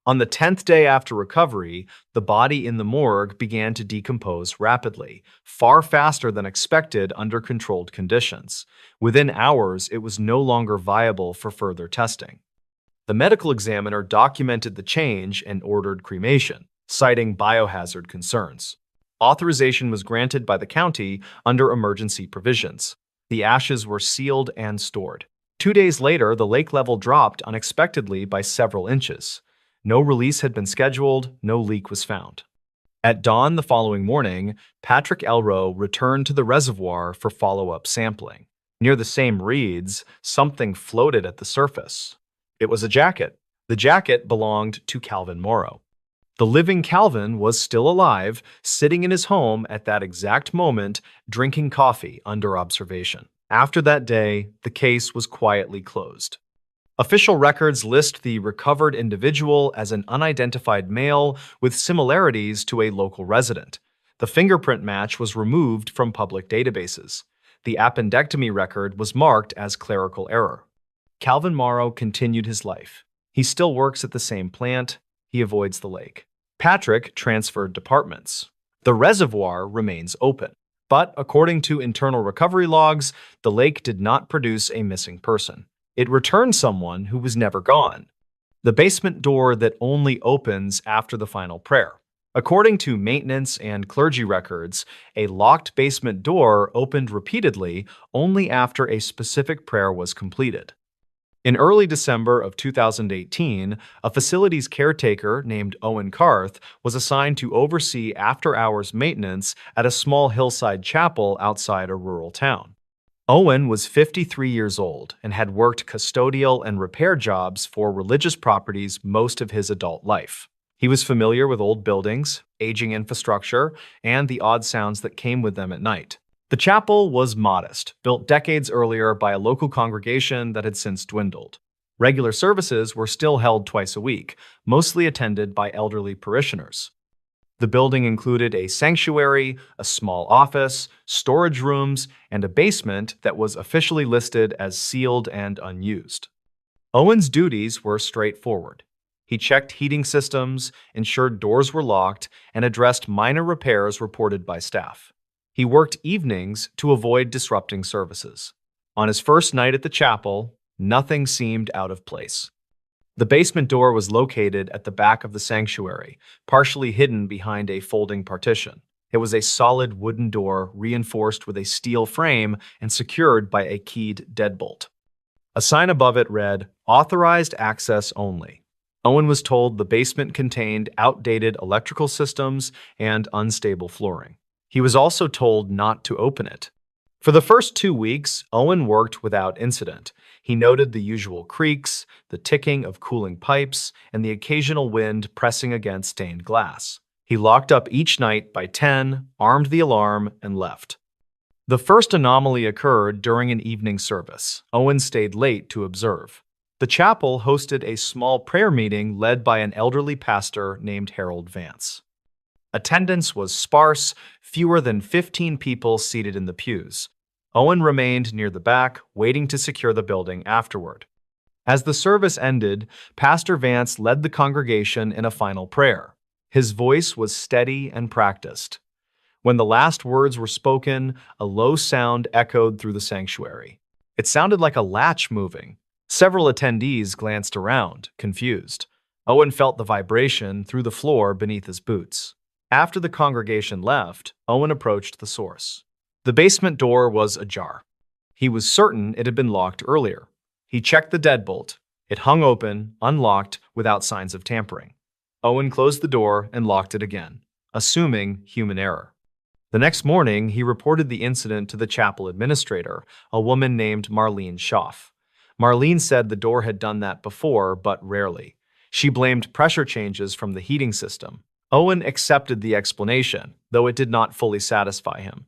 S1: On the 10th day after recovery, the body in the morgue began to decompose rapidly, far faster than expected under controlled conditions. Within hours, it was no longer viable for further testing. The medical examiner documented the change and ordered cremation, citing biohazard concerns. Authorization was granted by the county under emergency provisions. The ashes were sealed and stored. 2 days later, the lake level dropped unexpectedly by several inches. No release had been scheduled, no leak was found. At dawn the following morning, Patrick Elrow returned to the reservoir for follow-up sampling. Near the same reeds, something floated at the surface. It was a jacket. The jacket belonged to Calvin Morrow. The living Calvin was still alive, sitting in his home at that exact moment, drinking coffee under observation. After that day, the case was quietly closed. Official records list the recovered individual as an unidentified male with similarities to a local resident. The fingerprint match was removed from public databases. The appendectomy record was marked as clerical error. Calvin Morrow continued his life. He still works at the same plant. He avoids the lake. Patrick transferred departments. The reservoir remains open. But according to internal recovery logs, the lake did not produce a missing person. It returned someone who was never gone. The basement door that only opens after the final prayer. According to maintenance and clergy records, a locked basement door opened repeatedly only after a specific prayer was completed. In early December of 2018, a facilities caretaker named Owen Carth was assigned to oversee after-hours maintenance at a small hillside chapel outside a rural town. Owen was 53 years old and had worked custodial and repair jobs for religious properties most of his adult life. He was familiar with old buildings, aging infrastructure, and the odd sounds that came with them at night. The chapel was modest, built decades earlier by a local congregation that had since dwindled. Regular services were still held twice a week, mostly attended by elderly parishioners. The building included a sanctuary, a small office, storage rooms, and a basement that was officially listed as sealed and unused. Owen's duties were straightforward. He checked heating systems, ensured doors were locked, and addressed minor repairs reported by staff. He worked evenings to avoid disrupting services. On his first night at the chapel, nothing seemed out of place. The basement door was located at the back of the sanctuary, partially hidden behind a folding partition. It was a solid wooden door reinforced with a steel frame and secured by a keyed deadbolt. A sign above it read, "Authorized access only." Owen was told the basement contained outdated electrical systems and unstable flooring. He was also told not to open it. For the first 2 weeks, Owen worked without incident. He noted the usual creaks, the ticking of cooling pipes, and the occasional wind pressing against stained glass. He locked up each night by 10, armed the alarm, and left. The first anomaly occurred during an evening service. Owen stayed late to observe. The chapel hosted a small prayer meeting led by an elderly pastor named Harold Vance. Attendance was sparse, fewer than 15 people seated in the pews. Owen remained near the back, waiting to secure the building afterward. As the service ended, Pastor Vance led the congregation in a final prayer. His voice was steady and practiced. When the last words were spoken, a low sound echoed through the sanctuary. It sounded like a latch moving. Several attendees glanced around, confused. Owen felt the vibration through the floor beneath his boots. After the congregation left, Owen approached the source. The basement door was ajar. He was certain it had been locked earlier. He checked the deadbolt. It hung open, unlocked, without signs of tampering. Owen closed the door and locked it again, assuming human error. The next morning, he reported the incident to the chapel administrator, a woman named Marlene Schaff. Marlene said the door had done that before, but rarely. She blamed pressure changes from the heating system. Owen accepted the explanation, though it did not fully satisfy him.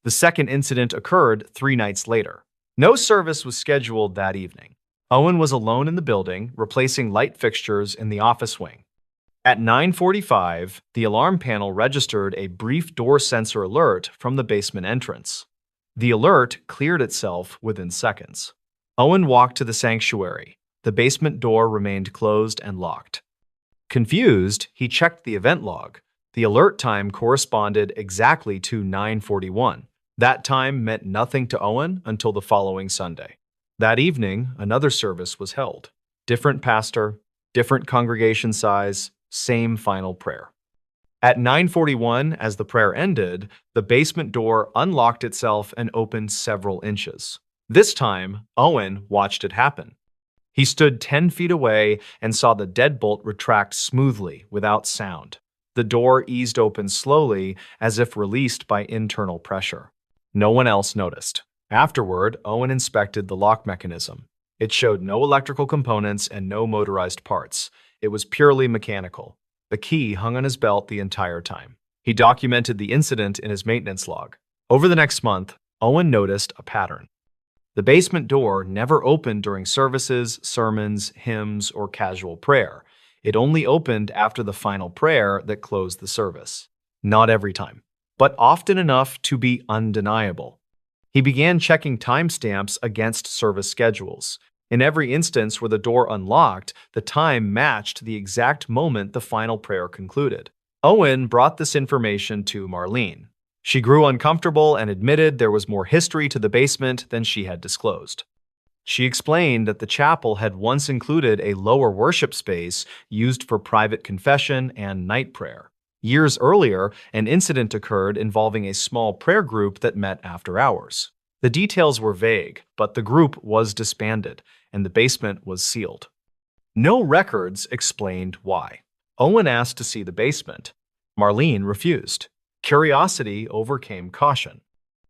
S1: The second incident occurred 3 nights later. No service was scheduled that evening. Owen was alone in the building, replacing light fixtures in the office wing. At 9:45, the alarm panel registered a brief door sensor alert from the basement entrance. The alert cleared itself within seconds. Owen walked to the sanctuary. The basement door remained closed and locked. Confused, he checked the event log. The alert time corresponded exactly to 9:41. That time meant nothing to Owen until the following Sunday. That evening, another service was held. Different pastor, different congregation size, same final prayer. At 9:41, as the prayer ended, the basement door unlocked itself and opened several inches. This time, Owen watched it happen. He stood 10 feet away and saw the deadbolt retract smoothly without sound. The door eased open slowly, as if released by internal pressure. No one else noticed. Afterward, Owen inspected the lock mechanism. It showed no electrical components and no motorized parts. It was purely mechanical. The key hung on his belt the entire time. He documented the incident in his maintenance log. Over the next month, Owen noticed a pattern. The basement door never opened during services, sermons, hymns, or casual prayer. It only opened after the final prayer that closed the service. Not every time, but often enough to be undeniable. He began checking timestamps against service schedules. In every instance where the door unlocked, the time matched the exact moment the final prayer concluded. Owen brought this information to Marlene. She grew uncomfortable and admitted there was more history to the basement than she had disclosed. She explained that the chapel had once included a lower worship space used for private confession and night prayer. Years earlier, an incident occurred involving a small prayer group that met after hours. The details were vague, but the group was disbanded, and the basement was sealed. No records explained why. Owen asked to see the basement. Marlene refused. Curiosity overcame caution.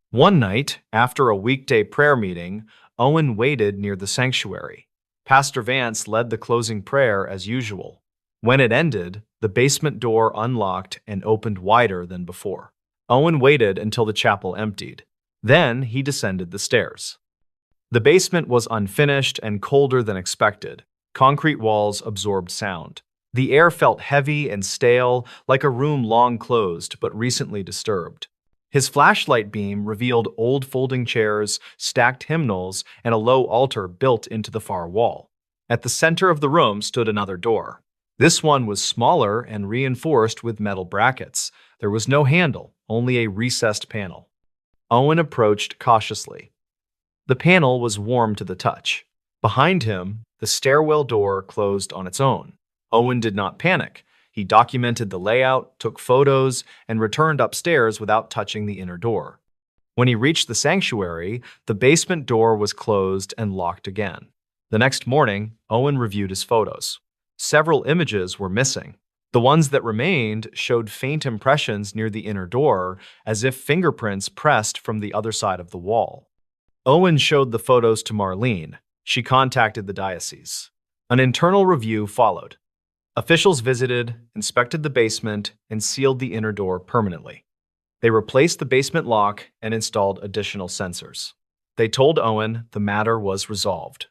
S1: One night, after a weekday prayer meeting, Owen waited near the sanctuary. Pastor Vance led the closing prayer as usual. When it ended, the basement door unlocked and opened wider than before. Owen waited until the chapel emptied. Then he descended the stairs. The basement was unfinished and colder than expected. Concrete walls absorbed sound. The air felt heavy and stale, like a room long closed but recently disturbed. His flashlight beam revealed old folding chairs, stacked hymnals, and a low altar built into the far wall. At the center of the room stood another door. This one was smaller and reinforced with metal brackets. There was no handle, only a recessed panel. Owen approached cautiously. The panel was warm to the touch. Behind him, the stairwell door closed on its own. Owen did not panic. He documented the layout, took photos, and returned upstairs without touching the inner door. When he reached the sanctuary, the basement door was closed and locked again. The next morning, Owen reviewed his photos. Several images were missing. The ones that remained showed faint impressions near the inner door, as if fingerprints pressed from the other side of the wall. Owen showed the photos to Marlene. She contacted the diocese. An internal review followed. Officials visited, inspected the basement, and sealed the inner door permanently. They replaced the basement lock and installed additional sensors. They told Owen the matter was resolved.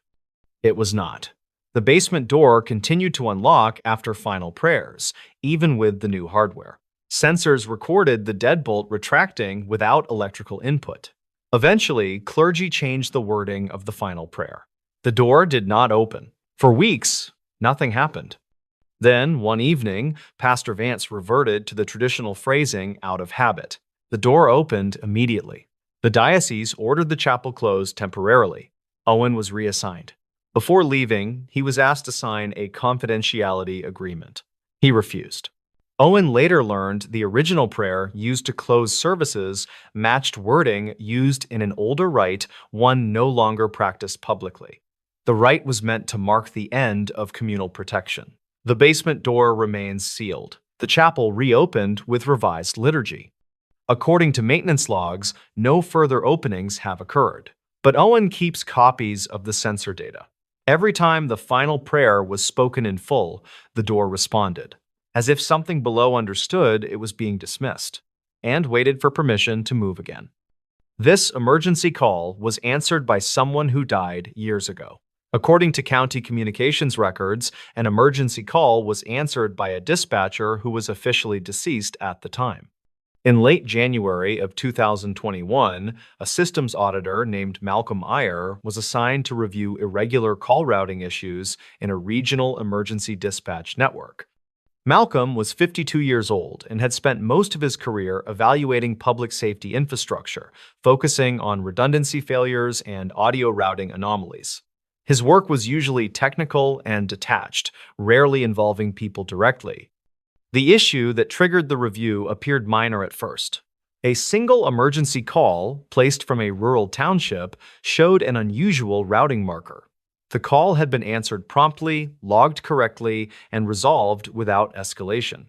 S1: It was not. The basement door continued to unlock after final prayers, even with the new hardware. Sensors recorded the deadbolt retracting without electrical input. Eventually, clergy changed the wording of the final prayer. The door did not open. For weeks, nothing happened. Then, one evening, Pastor Vance reverted to the traditional phrasing out of habit. The door opened immediately. The diocese ordered the chapel closed temporarily. Owen was reassigned. Before leaving, he was asked to sign a confidentiality agreement. He refused. Owen later learned the original prayer used to close services matched wording used in an older rite, one no longer practiced publicly. The rite was meant to mark the end of communal protection. The basement door remains sealed. The chapel reopened with revised liturgy. According to maintenance logs, no further openings have occurred. But Owen keeps copies of the sensor data. Every time the final prayer was spoken in full, the door responded. As if something below understood it was being dismissed, and waited for permission to move again. This emergency call was answered by someone who died years ago. According to county communications records, an emergency call was answered by a dispatcher who was officially deceased at the time. In late January of 2021, a systems auditor named Malcolm Iyer was assigned to review irregular call routing issues in a regional emergency dispatch network. Malcolm was 52 years old and had spent most of his career evaluating public safety infrastructure, focusing on redundancy failures and audio routing anomalies. His work was usually technical and detached, rarely involving people directly. The issue that triggered the review appeared minor at first. A single emergency call, placed from a rural township, showed an unusual routing marker. The call had been answered promptly, logged correctly, and resolved without escalation.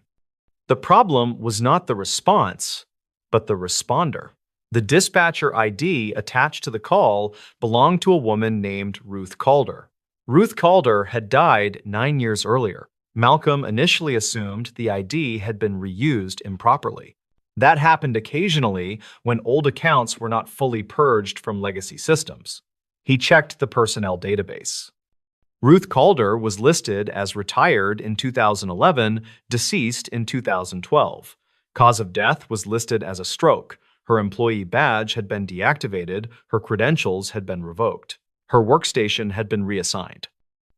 S1: The problem was not the response, but the responder. The dispatcher ID attached to the call belonged to a woman named Ruth Calder. Ruth Calder had died 9 years earlier. Malcolm initially assumed the ID had been reused improperly. That happened occasionally when old accounts were not fully purged from legacy systems. He checked the personnel database. Ruth Calder was listed as retired in 2011, deceased in 2012. Cause of death was listed as a stroke. Her employee badge had been deactivated, her credentials had been revoked. Her workstation had been reassigned.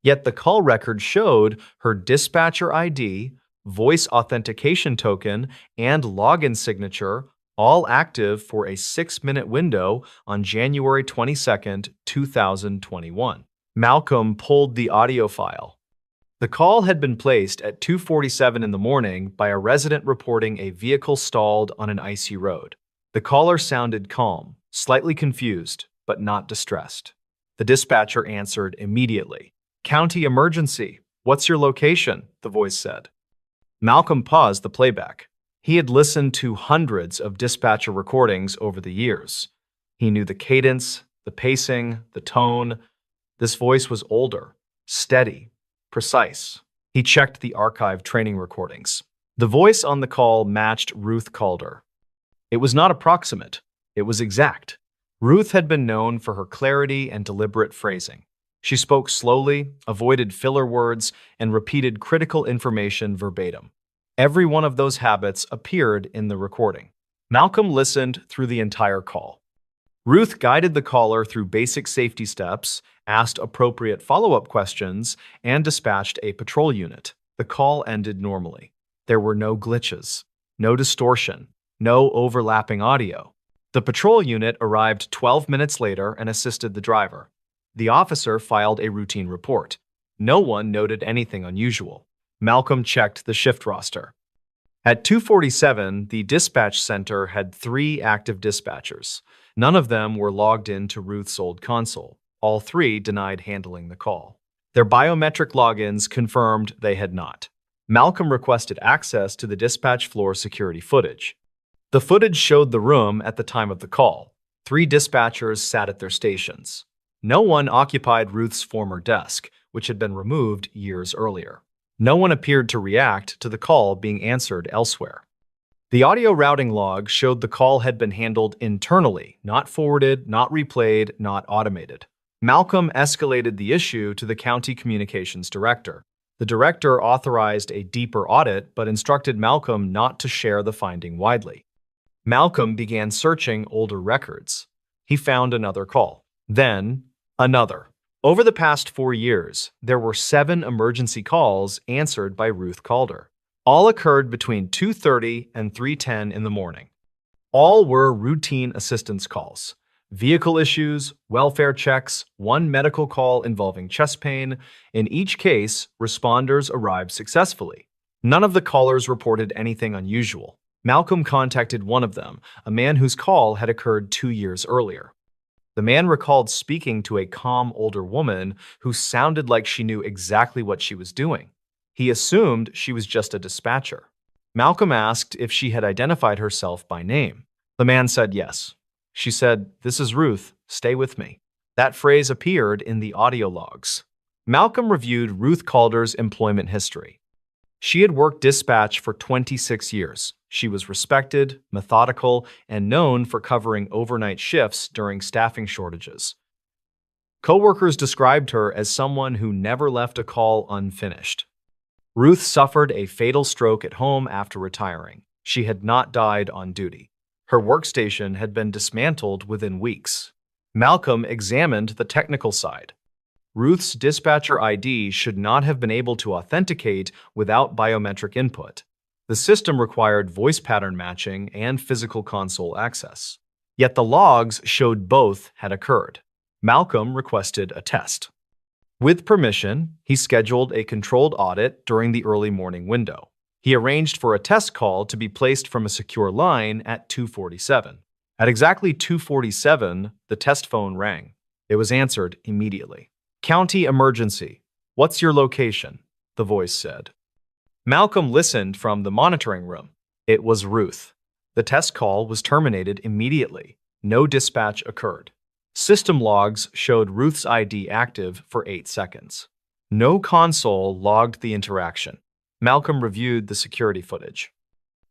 S1: Yet the call record showed her dispatcher ID, voice authentication token, and login signature all active for a 6-minute window on January 22, 2021. Malcolm pulled the audio file. The call had been placed at 2:47 in the morning by a resident reporting a vehicle stalled on an icy road. The caller sounded calm, slightly confused, but not distressed. The dispatcher answered immediately. "County emergency. What's your location?" the voice said. Malcolm paused the playback. He had listened to hundreds of dispatcher recordings over the years. He knew the cadence, the pacing, the tone. This voice was older, steady, precise. He checked the archived training recordings. The voice on the call matched Ruth Calder. It was not approximate. It was exact. Ruth had been known for her clarity and deliberate phrasing. She spoke slowly, avoided filler words, and repeated critical information verbatim. Every one of those habits appeared in the recording. Malcolm listened through the entire call. Ruth guided the caller through basic safety steps, asked appropriate follow-up questions, and dispatched a patrol unit. The call ended normally. There were no glitches, no distortion, no overlapping audio. The patrol unit arrived 12 minutes later and assisted the driver. The officer filed a routine report. No one noted anything unusual. Malcolm checked the shift roster. At 2:47, the dispatch center had 3 active dispatchers. None of them were logged into Ruth's old console. All 3 denied handling the call. Their biometric logins confirmed they had not. Malcolm requested access to the dispatch floor security footage. The footage showed the room at the time of the call. 3 dispatchers sat at their stations. No one occupied Ruth's former desk, which had been removed years earlier. No one appeared to react to the call being answered elsewhere. The audio routing log showed the call had been handled internally, not forwarded, not replayed, not automated. Malcolm escalated the issue to the county communications director. The director authorized a deeper audit but instructed Malcolm not to share the finding widely. Malcolm began searching older records. He found another call. Then, another. Over the past 4 years, there were 7 emergency calls answered by Ruth Calder. All occurred between 2:30 and 3:10 in the morning. All were routine assistance calls. Vehicle issues, welfare checks, 1 medical call involving chest pain. In each case, responders arrived successfully. None of the callers reported anything unusual. Malcolm contacted one of them, a man whose call had occurred 2 years earlier. The man recalled speaking to a calm older woman who sounded like she knew exactly what she was doing. He assumed she was just a dispatcher. Malcolm asked if she had identified herself by name. The man said yes. She said, "This is Ruth, stay with me." That phrase appeared in the audio logs. Malcolm reviewed Ruth Calder's employment history. She had worked dispatch for 26 years. She was respected, methodical, and known for covering overnight shifts during staffing shortages. Coworkers described her as someone who never left a call unfinished. Ruth suffered a fatal stroke at home after retiring. She had not died on duty. Her workstation had been dismantled within weeks. Malcolm examined the technical side. Ruth's dispatcher ID should not have been able to authenticate without biometric input. The system required voice pattern matching and physical console access. Yet the logs showed both had occurred. Malcolm requested a test. With permission, he scheduled a controlled audit during the early morning window. He arranged for a test call to be placed from a secure line at 2:47. At exactly 2:47, the test phone rang. It was answered immediately. "County emergency. What's your location?" the voice said. Malcolm listened from the monitoring room. It was Ruth. The test call was terminated immediately. No dispatch occurred. System logs showed Ruth's ID active for 8 seconds. No console logged the interaction. Malcolm reviewed the security footage.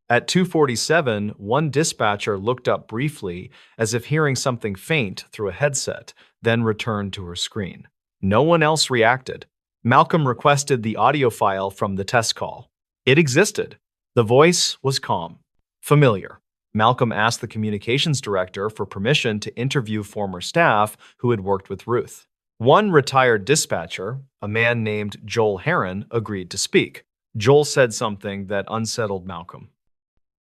S1: At 2:47, one dispatcher looked up briefly as if hearing something faint through a headset, then returned to her screen. No one else reacted. Malcolm requested the audio file from the test call. It existed. The voice was calm, familiar. Malcolm asked the communications director for permission to interview former staff who had worked with Ruth. One retired dispatcher, a man named Joel Heron, agreed to speak. Joel said something that unsettled Malcolm.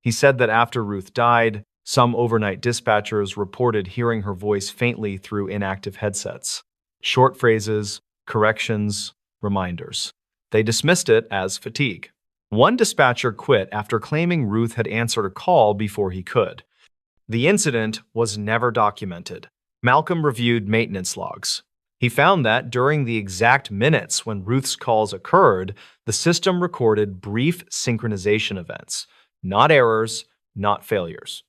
S1: He said that after Ruth died, some overnight dispatchers reported hearing her voice faintly through inactive headsets. Short phrases, corrections, reminders. They dismissed it as fatigue. One dispatcher quit after claiming Ruth had answered a call before he could. The incident was never documented. Malcolm reviewed maintenance logs. He found that during the exact minutes when Ruth's calls occurred, the system recorded brief synchronization events. Not errors, not failures.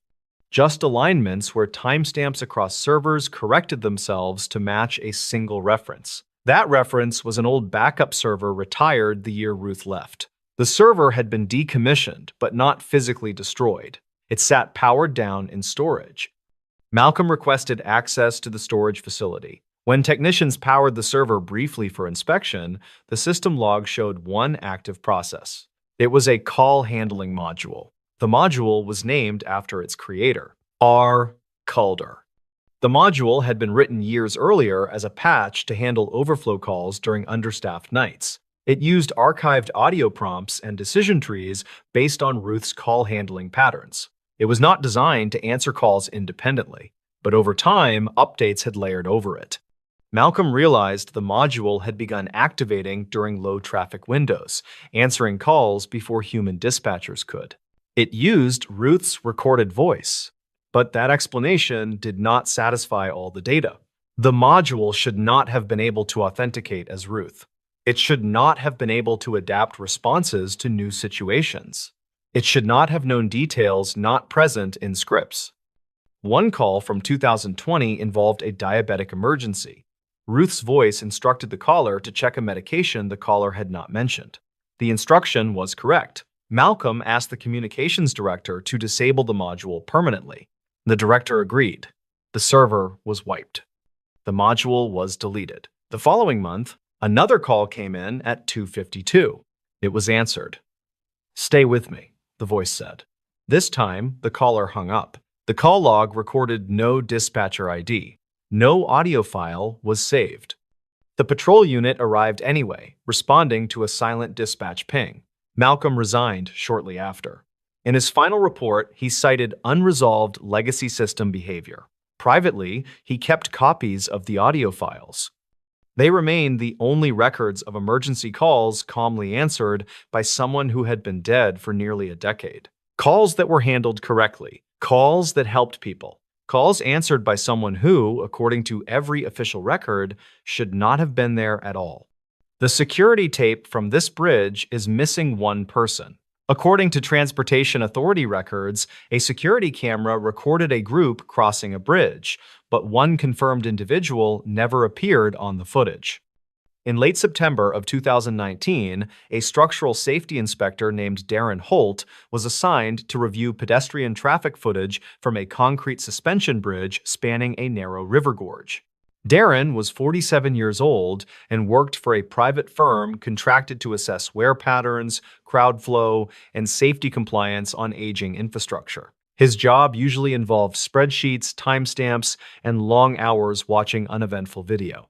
S1: Just alignments where timestamps across servers corrected themselves to match a single reference. That reference was an old backup server retired the year Ruth left. The server had been decommissioned, but not physically destroyed. It sat powered down in storage. Malcolm requested access to the storage facility. When technicians powered the server briefly for inspection, the system log showed one active process. It was a call handling module. The module was named after its creator, R. Calder. The module had been written years earlier as a patch to handle overflow calls during understaffed nights. It used archived audio prompts and decision trees based on Ruth's call handling patterns. It was not designed to answer calls independently, but over time, updates had layered over it. Malcolm realized the module had begun activating during low-traffic windows, answering calls before human dispatchers could. It used Ruth's recorded voice, but that explanation did not satisfy all the data. The module should not have been able to authenticate as Ruth. It should not have been able to adapt responses to new situations. It should not have known details not present in scripts. One call from 2020 involved a diabetic emergency. Ruth's voice instructed the caller to check a medication the caller had not mentioned. The instruction was correct. Malcolm asked the communications director to disable the module permanently. The director agreed. The server was wiped. The module was deleted. The following month, another call came in at 2:52. It was answered. "Stay with me," the voice said. This time, the caller hung up. The call log recorded no dispatcher ID. No audio file was saved. The patrol unit arrived anyway, responding to a silent dispatch ping. Malcolm resigned shortly after. In his final report, he cited unresolved legacy system behavior. Privately, he kept copies of the audio files. They remained the only records of emergency calls calmly answered by someone who had been dead for nearly a decade. Calls that were handled correctly. Calls that helped people. Calls answered by someone who, according to every official record, should not have been there at all. The security tape from this bridge is missing one person. According to Transportation Authority records, a security camera recorded a group crossing a bridge, but one confirmed individual never appeared on the footage. In late September of 2019, a structural safety inspector named Darren Holt was assigned to review pedestrian traffic footage from a concrete suspension bridge spanning a narrow river gorge. Darren was 47 years old and worked for a private firm contracted to assess wear patterns, crowd flow, and safety compliance on aging infrastructure. His job usually involved spreadsheets, timestamps, and long hours watching uneventful video.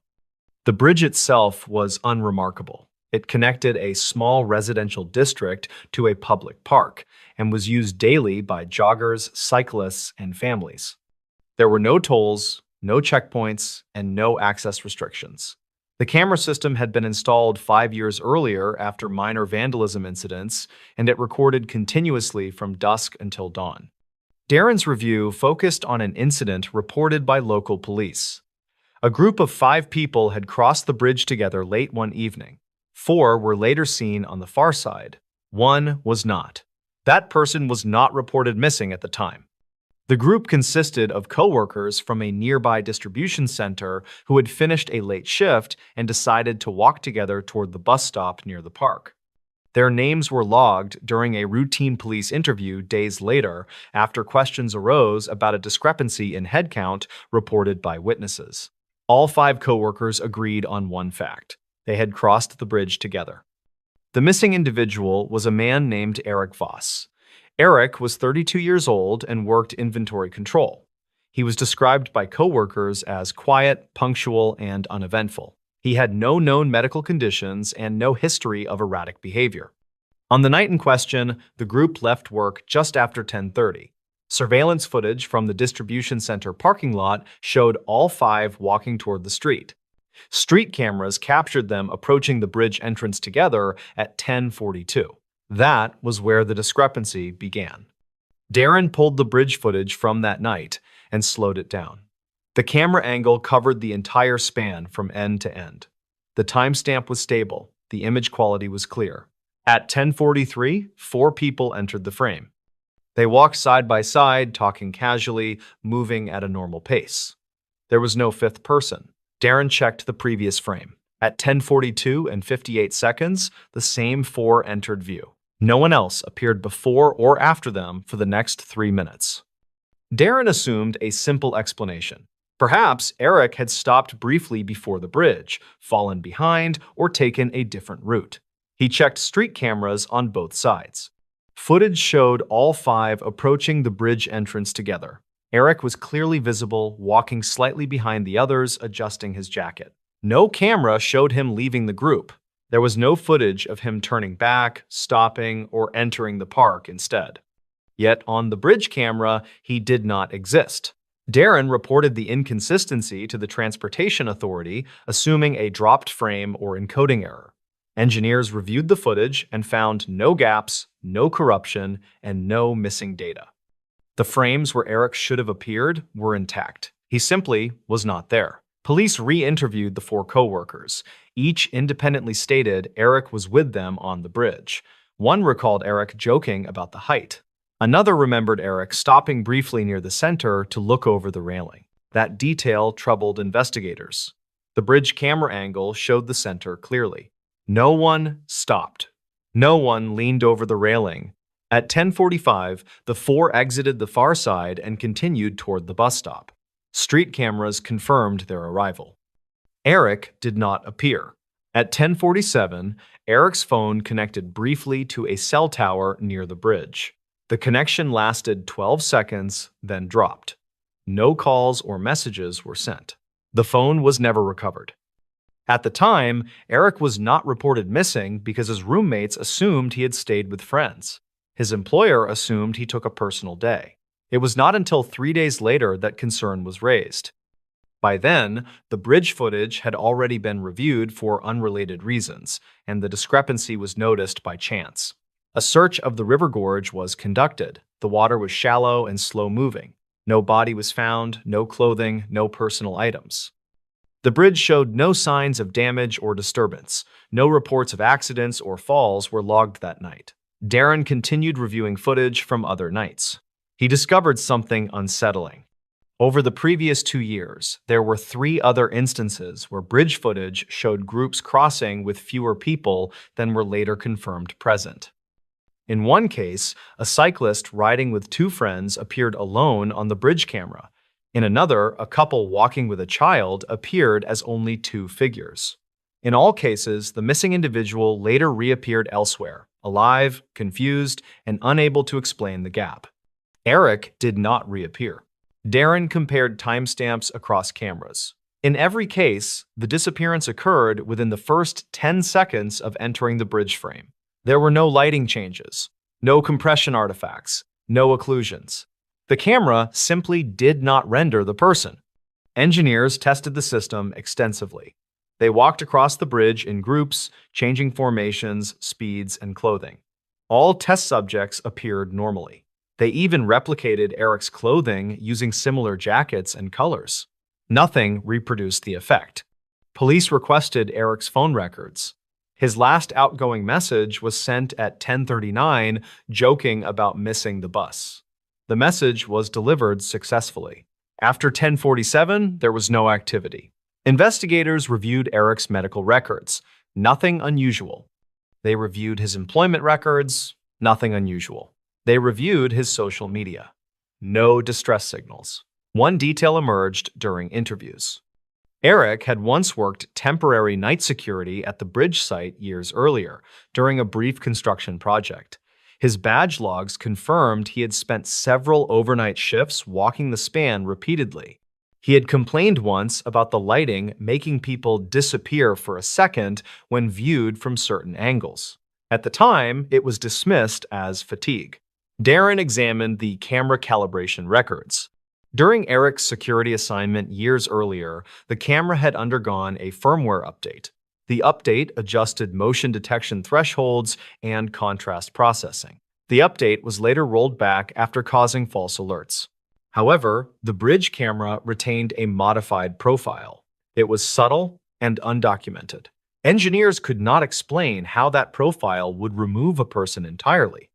S1: The bridge itself was unremarkable. It connected a small residential district to a public park and was used daily by joggers, cyclists, and families. There were no tolls, no checkpoints, and no access restrictions. The camera system had been installed 5 years earlier after minor vandalism incidents, and it recorded continuously from dusk until dawn. Darren's review focused on an incident reported by local police. A group of 5 people had crossed the bridge together late one evening. 4 were later seen on the far side. 1 was not. That person was not reported missing at the time. The group consisted of co-workers from a nearby distribution center who had finished a late shift and decided to walk together toward the bus stop near the park. Their names were logged during a routine police interview days later after questions arose about a discrepancy in head count reported by witnesses. All 5 co-workers agreed on one fact. They had crossed the bridge together. The missing individual was a man named Eric Voss. Eric was 32 years old and worked inventory control. He was described by co-workers as quiet, punctual, and uneventful. He had no known medical conditions and no history of erratic behavior. On the night in question, the group left work just after 10:30. Surveillance footage from the distribution center parking lot showed all 5 walking toward the street. Street cameras captured them approaching the bridge entrance together at 10:42. That was where the discrepancy began. Darren pulled the bridge footage from that night and slowed it down. The camera angle covered the entire span from end to end. The timestamp was stable. The image quality was clear. At 10:43, 4 people entered the frame. They walked side by side, talking casually, moving at a normal pace. There was no 5th person. Darren checked the previous frame. At 10:42 and 58 seconds, the same 4 entered view. No one else appeared before or after them for the next 3 minutes. Darren assumed a simple explanation. Perhaps Eric had stopped briefly before the bridge, fallen behind, or taken a different route. He checked street cameras on both sides. Footage showed all five approaching the bridge entrance together. Eric was clearly visible, walking slightly behind the others, adjusting his jacket. No camera showed him leaving the group. There was no footage of him turning back, stopping, or entering the park instead. Yet on the bridge camera, he did not exist. Darren reported the inconsistency to the Transportation Authority, assuming a dropped frame or encoding error. Engineers reviewed the footage and found no gaps, no corruption, and no missing data. The frames where Eric should have appeared were intact. He simply was not there. Police re-interviewed the four co-workers. Each independently stated Eric was with them on the bridge. One recalled Eric joking about the height. Another remembered Eric stopping briefly near the center to look over the railing. That detail troubled investigators. The bridge camera angle showed the center clearly. No one stopped. No one leaned over the railing. At 10:45, the four exited the far side and continued toward the bus stop. Street cameras confirmed their arrival. Eric did not appear. At 10:47, Eric's phone connected briefly to a cell tower near the bridge. The connection lasted 12 seconds, then dropped. No calls or messages were sent. The phone was never recovered. At the time, Eric was not reported missing because his roommates assumed he had stayed with friends. His employer assumed he took a personal day. It was not until 3 days later that concern was raised. By then, the bridge footage had already been reviewed for unrelated reasons, and the discrepancy was noticed by chance. A search of the river gorge was conducted. The water was shallow and slow-moving. No body was found, no clothing, no personal items. The bridge showed no signs of damage or disturbance. No reports of accidents or falls were logged that night. Darren continued reviewing footage from other nights. He discovered something unsettling. Over the previous 2 years, there were 3 other instances where bridge footage showed groups crossing with fewer people than were later confirmed present. In one case, a cyclist riding with 2 friends appeared alone on the bridge camera. In another, a couple walking with a child appeared as only 2 figures. In all cases, the missing individual later reappeared elsewhere, alive, confused, and unable to explain the gap. Eric did not reappear. Darren compared timestamps across cameras. In every case, the disappearance occurred within the first 10 seconds of entering the bridge frame. There were no lighting changes, no compression artifacts, no occlusions. The camera simply did not render the person. Engineers tested the system extensively. They walked across the bridge in groups, changing formations, speeds, and clothing. All test subjects appeared normally. They even replicated Eric's clothing using similar jackets and colors. Nothing reproduced the effect. Police requested Eric's phone records. His last outgoing message was sent at 10:39, joking about missing the bus. The message was delivered successfully. After 10:47, there was no activity. Investigators reviewed Eric's medical records. Nothing unusual. They reviewed his employment records. Nothing unusual. They reviewed his social media. No distress signals. One detail emerged during interviews. Eric had once worked temporary night security at the bridge site years earlier, during a brief construction project. His badge logs confirmed he had spent several overnight shifts walking the span repeatedly. He had complained once about the lighting making people disappear for a second when viewed from certain angles. At the time, it was dismissed as fatigue. Darren examined the camera calibration records. During Eric's security assignment years earlier, the camera had undergone a firmware update. The update adjusted motion detection thresholds and contrast processing. The update was later rolled back after causing false alerts. However, the bridge camera retained a modified profile. It was subtle and undocumented. Engineers could not explain how that profile would remove a person entirely.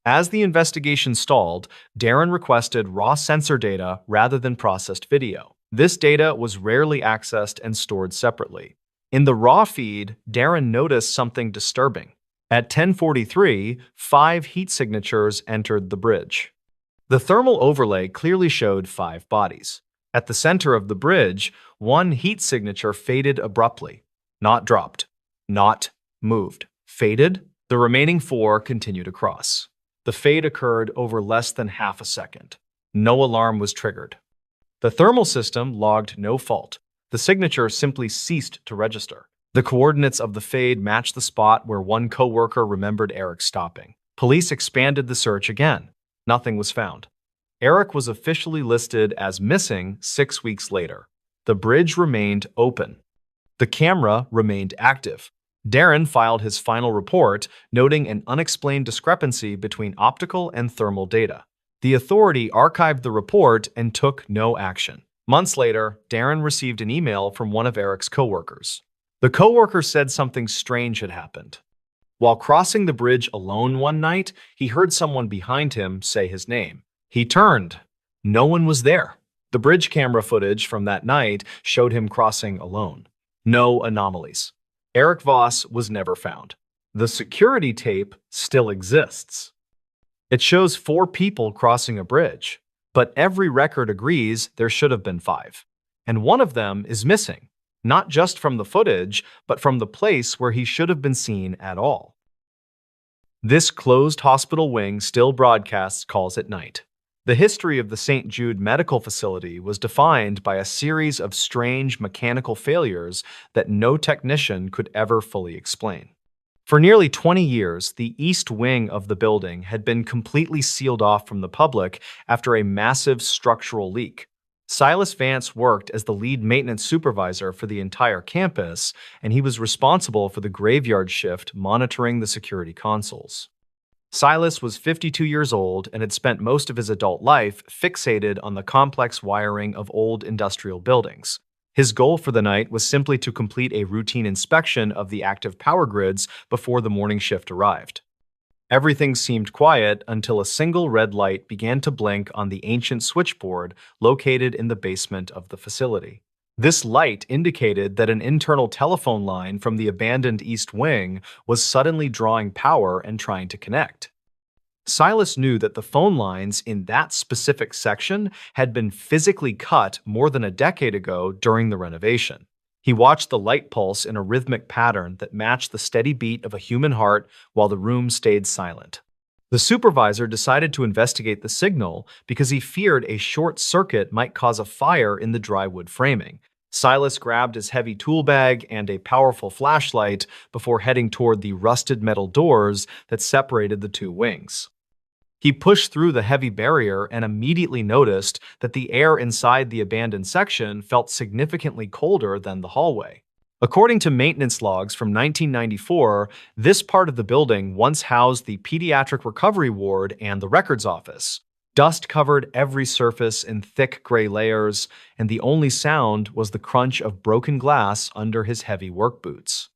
S1: As the investigation stalled, Darren requested raw sensor data rather than processed video. This data was rarely accessed and stored separately. In the raw feed, Darren noticed something disturbing. At 10:43, 5 heat signatures entered the bridge. The thermal overlay clearly showed 5 bodies. At the center of the bridge, one heat signature faded abruptly. Not dropped. Not moved. Faded? The remaining four continued across. The fade occurred over less than half a second. No alarm was triggered. The thermal system logged no fault. The signature simply ceased to register. The coordinates of the fade matched the spot where one coworker remembered Eric stopping. Police expanded the search again. Nothing was found. Eric was officially listed as missing 6 weeks later. The bridge remained open. The camera remained active. Darren filed his final report, noting an unexplained discrepancy between optical and thermal data. The authority archived the report and took no action. Months later, Darren received an email from one of Eric's coworkers. The coworker said something strange had happened. While crossing the bridge alone one night, he heard someone behind him say his name. He turned. No one was there. The bridge camera footage from that night showed him crossing alone. No anomalies. Eric Voss was never found. The security tape still exists. It shows 4 people crossing a bridge, but every record agrees there should have been 5. And one of them is missing, not just from the footage, but from the place where he should have been seen at all. This closed hospital wing still broadcasts calls at night. The history of the St. Jude Medical Facility was defined by a series of strange mechanical failures that no technician could ever fully explain. For nearly 20 years, the east wing of the building had been completely sealed off from the public after a massive structural leak. Silas Vance worked as the lead maintenance supervisor for the entire campus, and he was responsible for the graveyard shift monitoring the security consoles. Silas was 52 years old and had spent most of his adult life fixated on the complex wiring of old industrial buildings. His goal for the night was simply to complete a routine inspection of the active power grids before the morning shift arrived. Everything seemed quiet until a single red light began to blink on the ancient switchboard located in the basement of the facility. This light indicated that an internal telephone line from the abandoned East Wing was suddenly drawing power and trying to connect. Silas knew that the phone lines in that specific section had been physically cut more than a decade ago during the renovation. He watched the light pulse in a rhythmic pattern that matched the steady beat of a human heart while the room stayed silent. The supervisor decided to investigate the signal because he feared a short circuit might cause a fire in the drywood framing. Silas grabbed his heavy tool bag and a powerful flashlight before heading toward the rusted metal doors that separated the 2 wings. He pushed through the heavy barrier and immediately noticed that the air inside the abandoned section felt significantly colder than the hallway. According to maintenance logs from 1994, this part of the building once housed the pediatric recovery ward and the records office. Dust covered every surface in thick gray layers, and the only sound was the crunch of broken glass under his heavy work boots.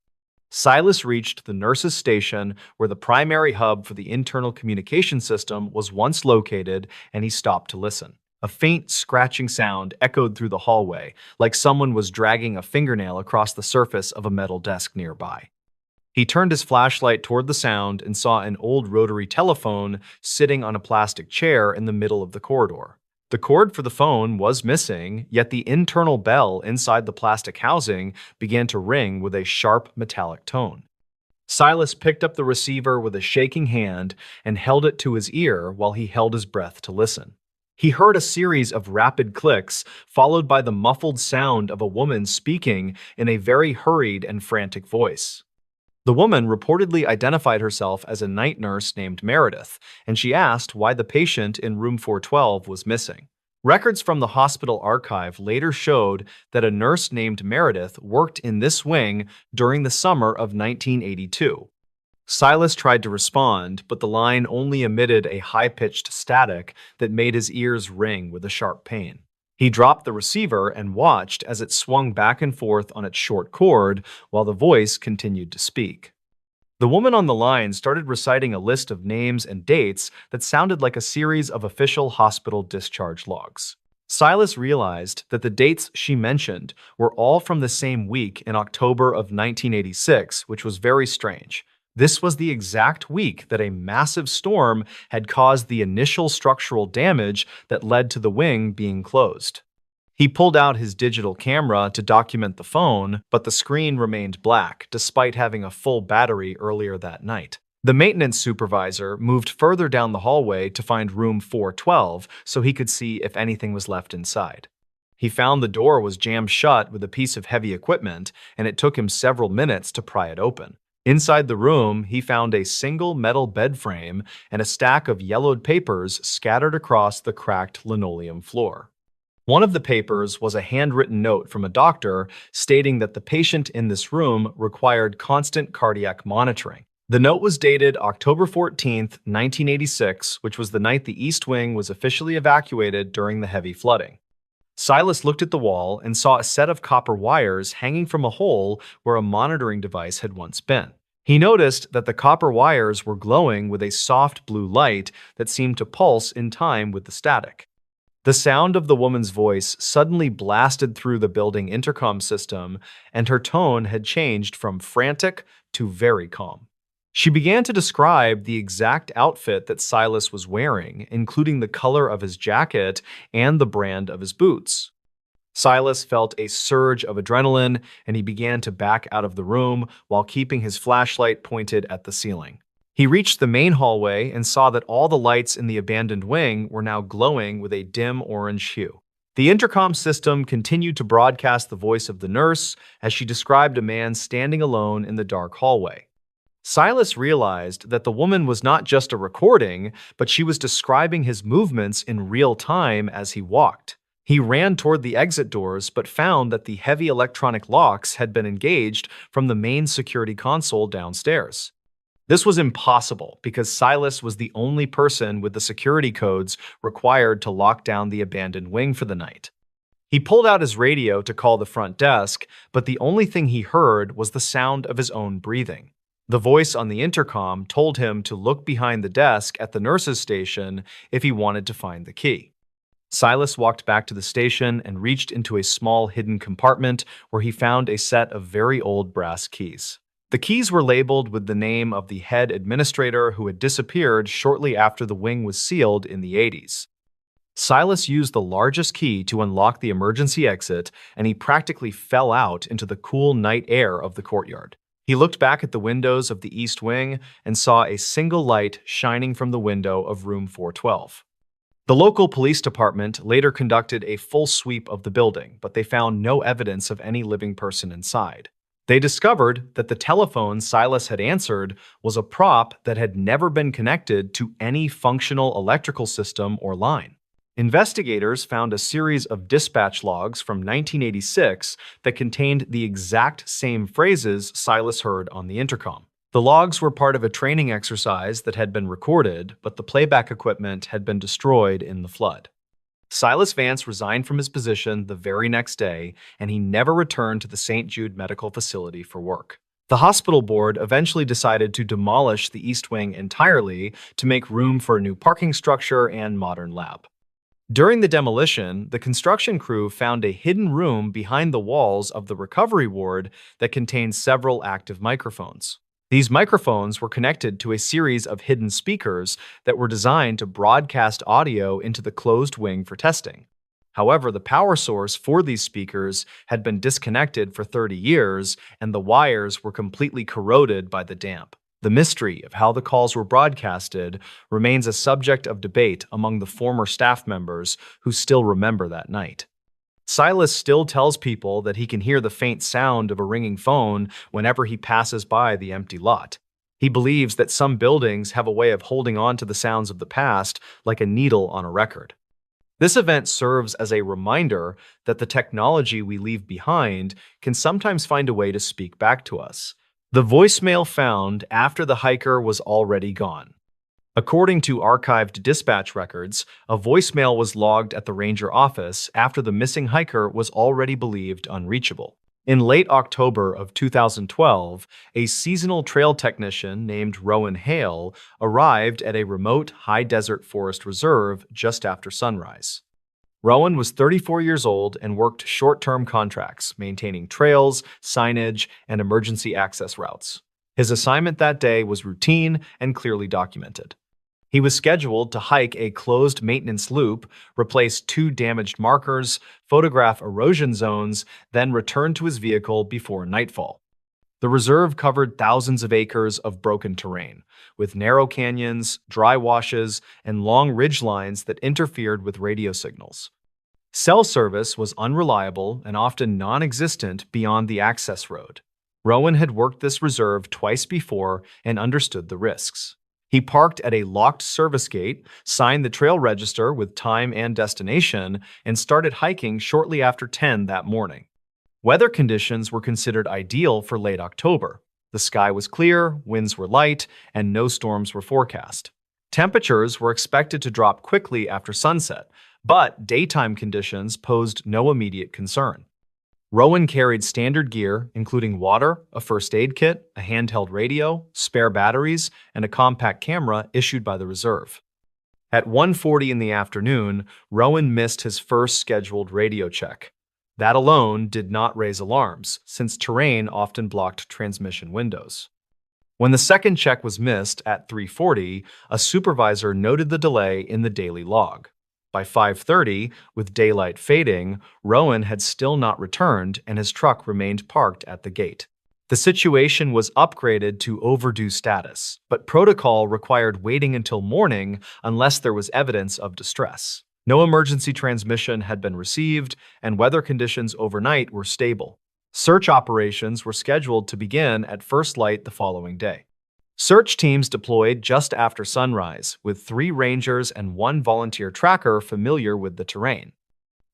S1: Silas reached the nurses' station where the primary hub for the internal communication system was once located, and he stopped to listen. A faint scratching sound echoed through the hallway, like someone was dragging a fingernail across the surface of a metal desk nearby. He turned his flashlight toward the sound and saw an old rotary telephone sitting on a plastic chair in the middle of the corridor. The cord for the phone was missing, yet the internal bell inside the plastic housing began to ring with a sharp metallic tone. Silas picked up the receiver with a shaking hand and held it to his ear while he held his breath to listen. He heard a series of rapid clicks, followed by the muffled sound of a woman speaking in a very hurried and frantic voice. The woman reportedly identified herself as a night nurse named Meredith, and she asked why the patient in room 412 was missing. Records from the hospital archive later showed that a nurse named Meredith worked in this wing during the summer of 1982. Silas tried to respond, but the line only emitted a high-pitched static that made his ears ring with a sharp pain. He dropped the receiver and watched as it swung back and forth on its short cord while the voice continued to speak. The woman on the line started reciting a list of names and dates that sounded like a series of official hospital discharge logs. Silas realized that the dates she mentioned were all from the same week in October of 1986, which was very strange. This was the exact week that a massive storm had caused the initial structural damage that led to the wing being closed. He pulled out his digital camera to document the phone, but the screen remained black, despite having a full battery earlier that night. The maintenance supervisor moved further down the hallway to find room 412 so he could see if anything was left inside. He found the door was jammed shut with a piece of heavy equipment, and it took him several minutes to pry it open. Inside the room, he found a single metal bed frame and a stack of yellowed papers scattered across the cracked linoleum floor. One of the papers was a handwritten note from a doctor stating that the patient in this room required constant cardiac monitoring. The note was dated October 14th, 1986, which was the night the East Wing was officially evacuated during the heavy flooding. Silas looked at the wall and saw a set of copper wires hanging from a hole where a monitoring device had once been. He noticed that the copper wires were glowing with a soft blue light that seemed to pulse in time with the static. The sound of the woman's voice suddenly blasted through the building intercom system, and her tone had changed from frantic to very calm. She began to describe the exact outfit that Silas was wearing, including the color of his jacket and the brand of his boots. Silas felt a surge of adrenaline, and he began to back out of the room while keeping his flashlight pointed at the ceiling. He reached the main hallway and saw that all the lights in the abandoned wing were now glowing with a dim orange hue. The intercom system continued to broadcast the voice of the nurse as she described a man standing alone in the dark hallway. Silas realized that the woman was not just a recording, but she was describing his movements in real time as he walked. He ran toward the exit doors, but found that the heavy electronic locks had been engaged from the main security console downstairs. This was impossible because Silas was the only person with the security codes required to lock down the abandoned wing for the night. He pulled out his radio to call the front desk, but the only thing he heard was the sound of his own breathing. The voice on the intercom told him to look behind the desk at the nurse's station if he wanted to find the key. Silas walked back to the station and reached into a small hidden compartment where he found a set of very old brass keys. The keys were labeled with the name of the head administrator who had disappeared shortly after the wing was sealed in the 80s. Silas used the largest key to unlock the emergency exit, and he practically fell out into the cool night air of the courtyard. He looked back at the windows of the East Wing and saw a single light shining from the window of room 412. The local police department later conducted a full sweep of the building, but they found no evidence of any living person inside. They discovered that the telephone Silas had answered was a prop that had never been connected to any functional electrical system or line. Investigators found a series of dispatch logs from 1986 that contained the exact same phrases Silas heard on the intercom. The logs were part of a training exercise that had been recorded, but the playback equipment had been destroyed in the flood. Silas Vance resigned from his position the very next day, and he never returned to the St. Jude Medical Facility for work. The hospital board eventually decided to demolish the East Wing entirely to make room for a new parking structure and modern lab. During the demolition, the construction crew found a hidden room behind the walls of the recovery ward that contained several active microphones. These microphones were connected to a series of hidden speakers that were designed to broadcast audio into the closed wing for testing. However, the power source for these speakers had been disconnected for 30 years, and the wires were completely corroded by the damp. The mystery of how the calls were broadcasted remains a subject of debate among the former staff members who still remember that night. Silas still tells people that he can hear the faint sound of a ringing phone whenever he passes by the empty lot. He believes that some buildings have a way of holding on to the sounds of the past like a needle on a record. This event serves as a reminder that the technology we leave behind can sometimes find a way to speak back to us. The voicemail found after the hiker was already gone. According to archived dispatch records, a voicemail was logged at the ranger office after the missing hiker was already believed unreachable. In late October of 2012, a seasonal trail technician named Rowan Hale arrived at a remote high-desert forest reserve just after sunrise. Rowan was 34 years old and worked short-term contracts, maintaining trails, signage, and emergency access routes. His assignment that day was routine and clearly documented. He was scheduled to hike a closed maintenance loop, replace two damaged markers, photograph erosion zones, then return to his vehicle before nightfall. The reserve covered thousands of acres of broken terrain, with narrow canyons, dry washes, and long ridge lines that interfered with radio signals. Cell service was unreliable and often non-existent beyond the access road. Rowan had worked this reserve twice before and understood the risks. He parked at a locked service gate, signed the trail register with time and destination, and started hiking shortly after 10 that morning. Weather conditions were considered ideal for late October. The sky was clear, winds were light, and no storms were forecast. Temperatures were expected to drop quickly after sunset, but daytime conditions posed no immediate concern. Rowan carried standard gear, including water, a first aid kit, a handheld radio, spare batteries, and a compact camera issued by the reserve. At 1:40 in the afternoon, Rowan missed his first scheduled radio check. That alone did not raise alarms, since terrain often blocked transmission windows. When the second check was missed at 3:40, a supervisor noted the delay in the daily log. By 5:30, with daylight fading, Rowan had still not returned and his truck remained parked at the gate. The situation was upgraded to overdue status, but protocol required waiting until morning unless there was evidence of distress. No emergency transmission had been received, and weather conditions overnight were stable. Search operations were scheduled to begin at first light the following day. Search teams deployed just after sunrise, with 3 rangers and 1 volunteer tracker familiar with the terrain.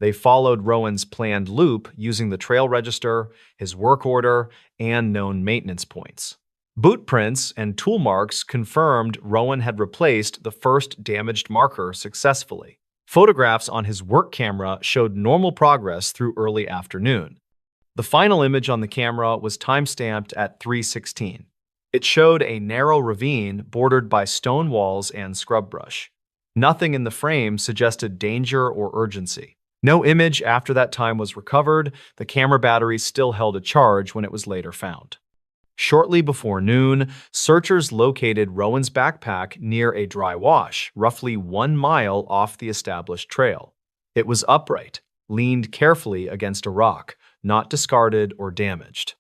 S1: They followed Rowan's planned loop using the trail register, his work order, and known maintenance points. Boot prints and tool marks confirmed Rowan had replaced the first damaged marker successfully. Photographs on his work camera showed normal progress through early afternoon. The final image on the camera was timestamped at 3:16. It showed a narrow ravine bordered by stone walls and scrub brush. Nothing in the frame suggested danger or urgency. No image after that time was recovered. The camera battery still held a charge when it was later found. Shortly before noon, searchers located Rowan's backpack near a dry wash, roughly 1 mile off the established trail. It was upright, leaned carefully against a rock, not discarded or damaged.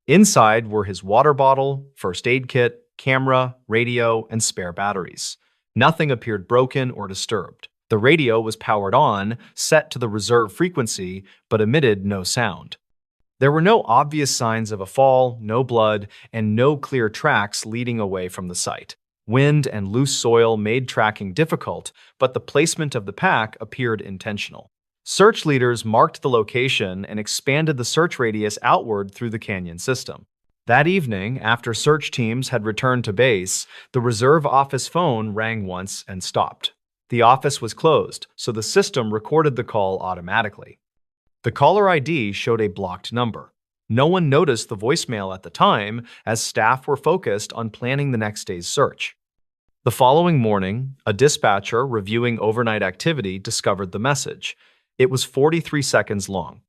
S1: Inside were his water bottle, first aid kit, camera, radio, and spare batteries. Nothing appeared broken or disturbed. The radio was powered on, set to the reserve frequency, but emitted no sound. There were no obvious signs of a fall, no blood, and no clear tracks leading away from the site. Wind and loose soil made tracking difficult, but the placement of the pack appeared intentional. Search leaders marked the location and expanded the search radius outward through the canyon system. That evening, after search teams had returned to base, the reserve office phone rang once and stopped. The office was closed, so the system recorded the call automatically. The caller ID showed a blocked number. No one noticed the voicemail at the time, as staff were focused on planning the next day's search. The following morning, a dispatcher reviewing overnight activity discovered the message. It was 43 seconds long.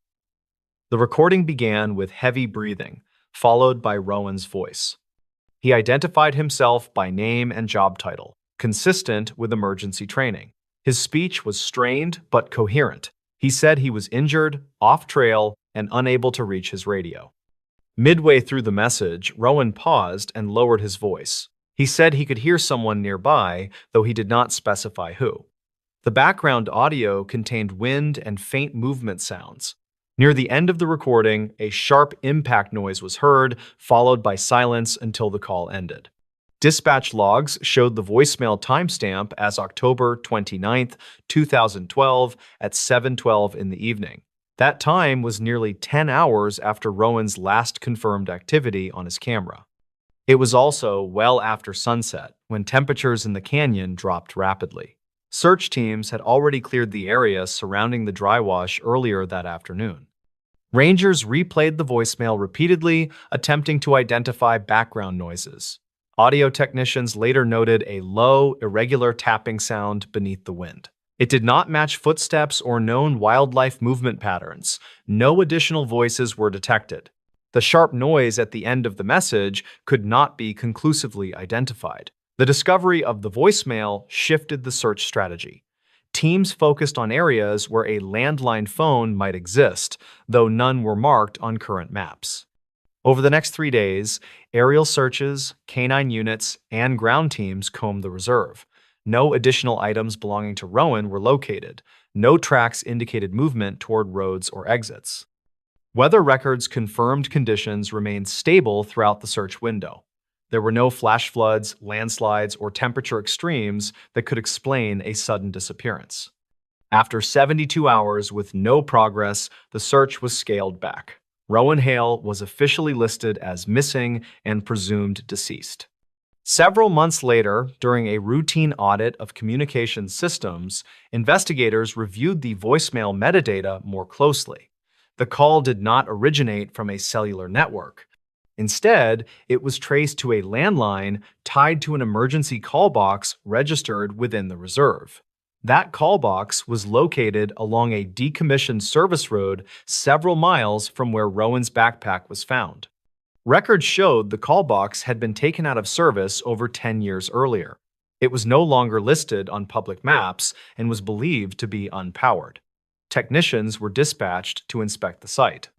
S1: The recording began with heavy breathing, followed by Rowan's voice. He identified himself by name and job title, consistent with emergency training. His speech was strained but coherent. He said he was injured, off-trail, and unable to reach his radio. Midway through the message, Rowan paused and lowered his voice. He said he could hear someone nearby, though he did not specify who. The background audio contained wind and faint movement sounds. Near the end of the recording, a sharp impact noise was heard, followed by silence until the call ended. Dispatch logs showed the voicemail timestamp as October 29, 2012 at 7:12 in the evening. That time was nearly 10 hours after Rowan's last confirmed activity on his camera. It was also well after sunset, when temperatures in the canyon dropped rapidly. Search teams had already cleared the area surrounding the dry wash earlier that afternoon. Rangers replayed the voicemail repeatedly, attempting to identify background noises. Audio technicians later noted a low, irregular tapping sound beneath the wind. It did not match footsteps or known wildlife movement patterns. No additional voices were detected. The sharp noise at the end of the message could not be conclusively identified. The discovery of the voicemail shifted the search strategy. Teams focused on areas where a landline phone might exist, though none were marked on current maps. Over the next 3 days, aerial searches, canine units, and ground teams combed the reserve. No additional items belonging to Rowan were located. No tracks indicated movement toward roads or exits. Weather records confirmed conditions remained stable throughout the search window. There were no flash floods, landslides, or temperature extremes that could explain a sudden disappearance. After 72 hours with no progress, the search was scaled back. Rowan Hale was officially listed as missing and presumed deceased. Several months later, during a routine audit of communication systems, investigators reviewed the voicemail metadata more closely. The call did not originate from a cellular network. Instead, it was traced to a landline tied to an emergency call box registered within the reserve. That call box was located along a decommissioned service road several miles from where Rowan's backpack was found. Records showed the call box had been taken out of service over 10 years earlier. It was no longer listed on public maps and was believed to be unpowered. Technicians were dispatched to inspect the site.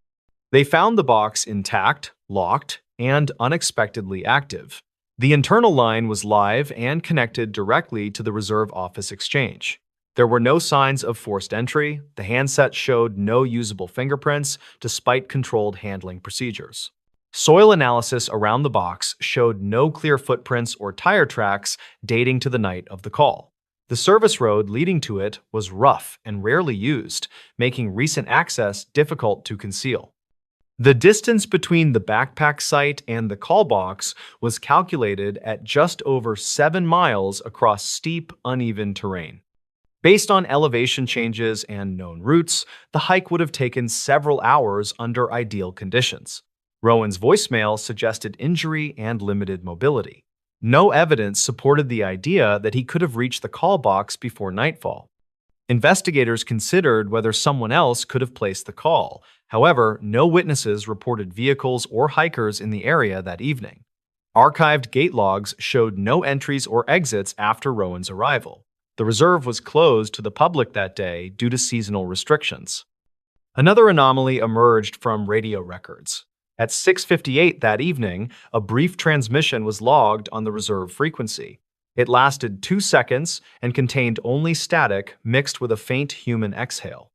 S1: They found the box intact, locked, and unexpectedly active. The internal line was live and connected directly to the reserve office exchange. There were no signs of forced entry. The handset showed no usable fingerprints, despite controlled handling procedures. Soil analysis around the box showed no clear footprints or tire tracks dating to the night of the call. The service road leading to it was rough and rarely used, making recent access difficult to conceal. The distance between the backpack site and the call box was calculated at just over 7 miles across steep, uneven terrain. Based on elevation changes and known routes, the hike would have taken several hours under ideal conditions. Rowan's voicemail suggested injury and limited mobility. No evidence supported the idea that he could have reached the call box before nightfall. Investigators considered whether someone else could have placed the call. However, no witnesses reported vehicles or hikers in the area that evening. Archived gate logs showed no entries or exits after Rowan's arrival. The reserve was closed to the public that day due to seasonal restrictions. Another anomaly emerged from radio records. At 6:58 that evening, a brief transmission was logged on the reserve frequency. It lasted 2 seconds and contained only static mixed with a faint human exhale.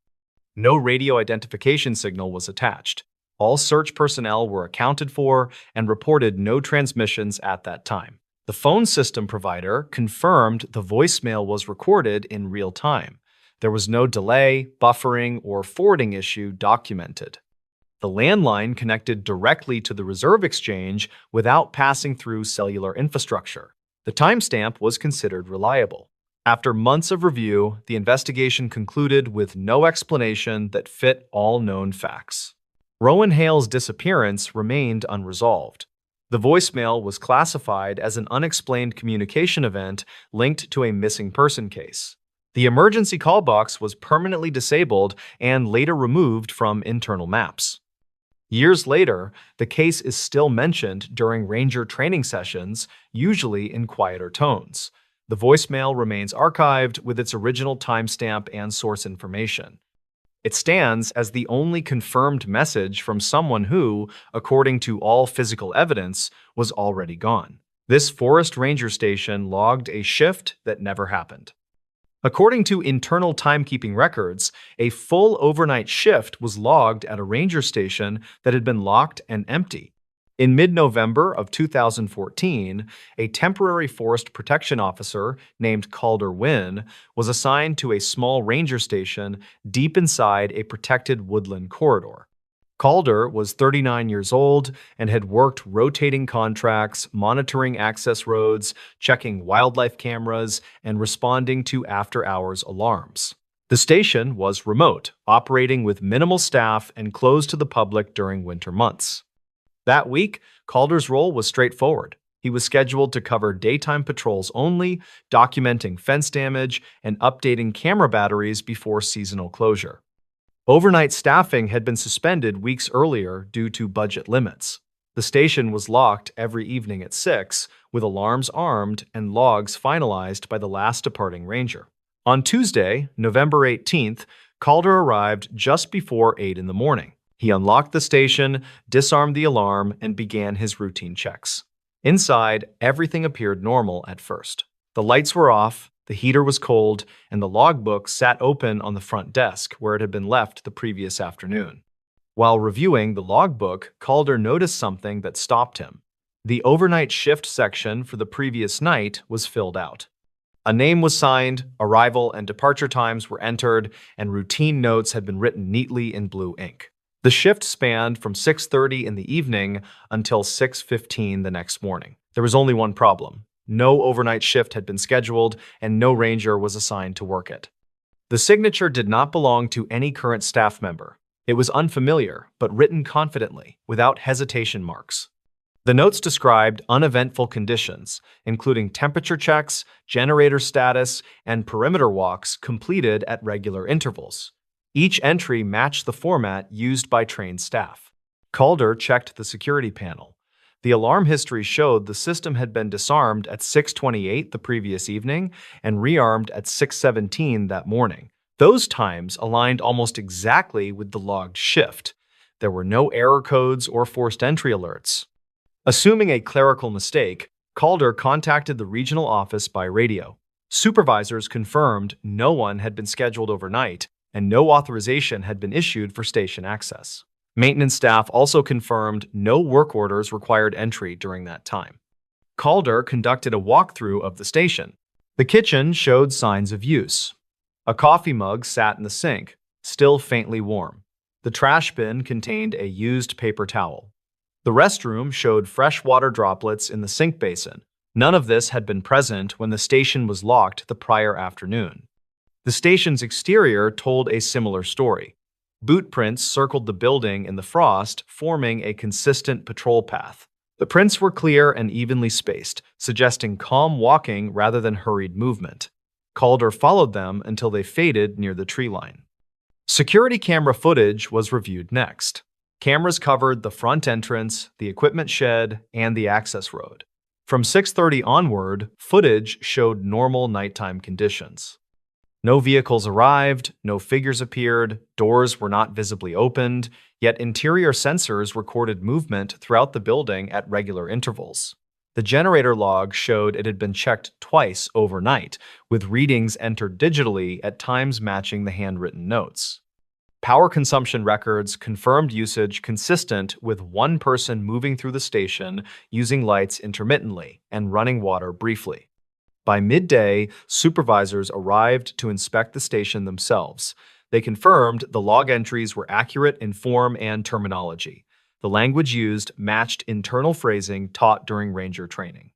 S1: No radio identification signal was attached. All search personnel were accounted for and reported no transmissions at that time. The phone system provider confirmed the voicemail was recorded in real time. There was no delay, buffering, or forwarding issue documented. The landline connected directly to the reserve exchange without passing through cellular infrastructure. The timestamp was considered reliable. After months of review, the investigation concluded with no explanation that fit all known facts. Rowan Hale's disappearance remained unresolved. The voicemail was classified as an unexplained communication event linked to a missing person case. The emergency call box was permanently disabled and later removed from internal maps. Years later, the case is still mentioned during ranger training sessions, usually in quieter tones. The voicemail remains archived with its original timestamp and source information. It stands as the only confirmed message from someone who, according to all physical evidence, was already gone. This forest ranger station logged a shift that never happened. According to internal timekeeping records, a full overnight shift was logged at a ranger station that had been locked and empty. In mid-November of 2014, a temporary forest protection officer named Calder Wynn was assigned to a small ranger station deep inside a protected woodland corridor. Calder was 39 years old and had worked rotating contracts, monitoring access roads, checking wildlife cameras, and responding to after-hours alarms. The station was remote, operating with minimal staff and closed to the public during winter months. That week, Calder's role was straightforward. He was scheduled to cover daytime patrols only, documenting fence damage, and updating camera batteries before seasonal closure. Overnight staffing had been suspended weeks earlier due to budget limits. The station was locked every evening at 6, with alarms armed and logs finalized by the last departing ranger. On Tuesday, November 18th, Calder arrived just before 8 in the morning. He unlocked the station, disarmed the alarm, and began his routine checks. Inside, everything appeared normal at first. The lights were off, the heater was cold, and the logbook sat open on the front desk where it had been left the previous afternoon. While reviewing the logbook, Calder noticed something that stopped him. The overnight shift section for the previous night was filled out. A name was signed, arrival and departure times were entered, and routine notes had been written neatly in blue ink. The shift spanned from 6:30 in the evening until 6:15 the next morning. There was only one problem. No overnight shift had been scheduled, and no ranger was assigned to work it. The signature did not belong to any current staff member. It was unfamiliar, but written confidently, without hesitation marks. The notes described uneventful conditions, including temperature checks, generator status, and perimeter walks completed at regular intervals. Each entry matched the format used by trained staff. Calder checked the security panel. The alarm history showed the system had been disarmed at 6:28 the previous evening and rearmed at 6:17 that morning. Those times aligned almost exactly with the logged shift. There were no error codes or forced entry alerts. Assuming a clerical mistake, Calder contacted the regional office by radio. Supervisors confirmed no one had been scheduled overnight, and no authorization had been issued for station access. Maintenance staff also confirmed no work orders required entry during that time. Calder conducted a walkthrough of the station. The kitchen showed signs of use. A coffee mug sat in the sink, still faintly warm. The trash bin contained a used paper towel. The restroom showed fresh water droplets in the sink basin. None of this had been present when the station was locked the prior afternoon. The station's exterior told a similar story. Boot prints circled the building in the frost, forming a consistent patrol path. The prints were clear and evenly spaced, suggesting calm walking rather than hurried movement. Calder followed them until they faded near the tree line. Security camera footage was reviewed next. Cameras covered the front entrance, the equipment shed, and the access road. From 6:30 onward, footage showed normal nighttime conditions. No vehicles arrived, no figures appeared, doors were not visibly opened, yet interior sensors recorded movement throughout the building at regular intervals. The generator log showed it had been checked twice overnight, with readings entered digitally at times matching the handwritten notes. Power consumption records confirmed usage consistent with one person moving through the station, using lights intermittently, and running water briefly. By midday, supervisors arrived to inspect the station themselves. They confirmed the log entries were accurate in form and terminology. The language used matched internal phrasing taught during ranger training.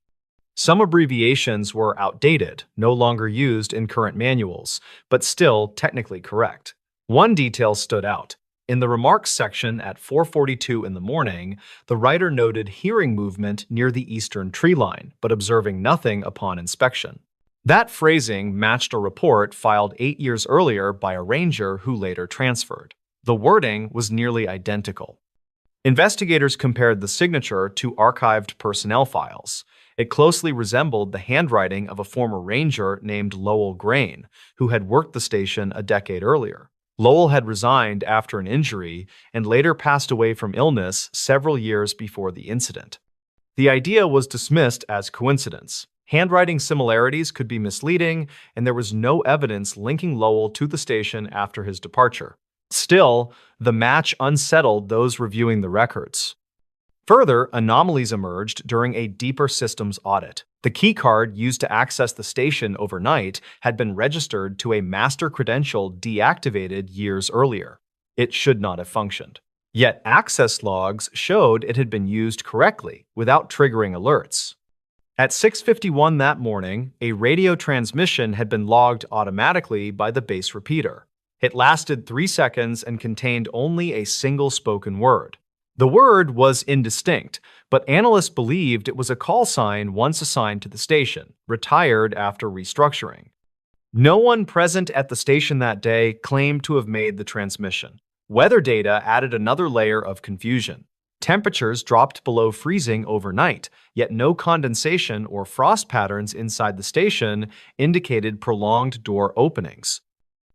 S1: Some abbreviations were outdated, no longer used in current manuals, but still technically correct. One detail stood out. In the remarks section at 4:42 in the morning, the writer noted hearing movement near the eastern tree line, but observing nothing upon inspection. That phrasing matched a report filed 8 years earlier by a ranger who later transferred. The wording was nearly identical. Investigators compared the signature to archived personnel files. It closely resembled the handwriting of a former ranger named Lowell Grain, who had worked the station a decade earlier. Lowell had resigned after an injury and later passed away from illness several years before the incident. The idea was dismissed as coincidence. Handwriting similarities could be misleading, and there was no evidence linking Lowell to the station after his departure. Still, the match unsettled those reviewing the records. Further, anomalies emerged during a deeper systems audit. The keycard used to access the station overnight had been registered to a master credential deactivated years earlier. It should not have functioned. Yet access logs showed it had been used correctly without triggering alerts. At 6:51 that morning, a radio transmission had been logged automatically by the base repeater. It lasted 3 seconds and contained only a single spoken word. The word was indistinct, but analysts believed it was a call sign once assigned to the station, retired after restructuring. No one present at the station that day claimed to have made the transmission. Weather data added another layer of confusion. Temperatures dropped below freezing overnight, yet no condensation or frost patterns inside the station indicated prolonged door openings.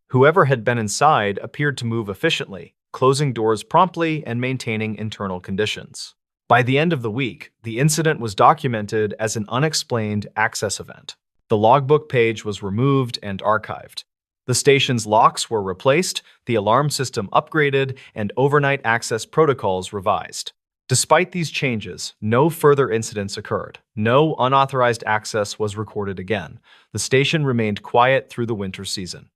S1: Whoever had been inside appeared to move efficiently, closing doors promptly and maintaining internal conditions. By the end of the week, the incident was documented as an unexplained access event. The logbook page was removed and archived. The station's locks were replaced, the alarm system upgraded, and overnight access protocols revised. Despite these changes, no further incidents occurred. No unauthorized access was recorded again. The station remained quiet through the winter season.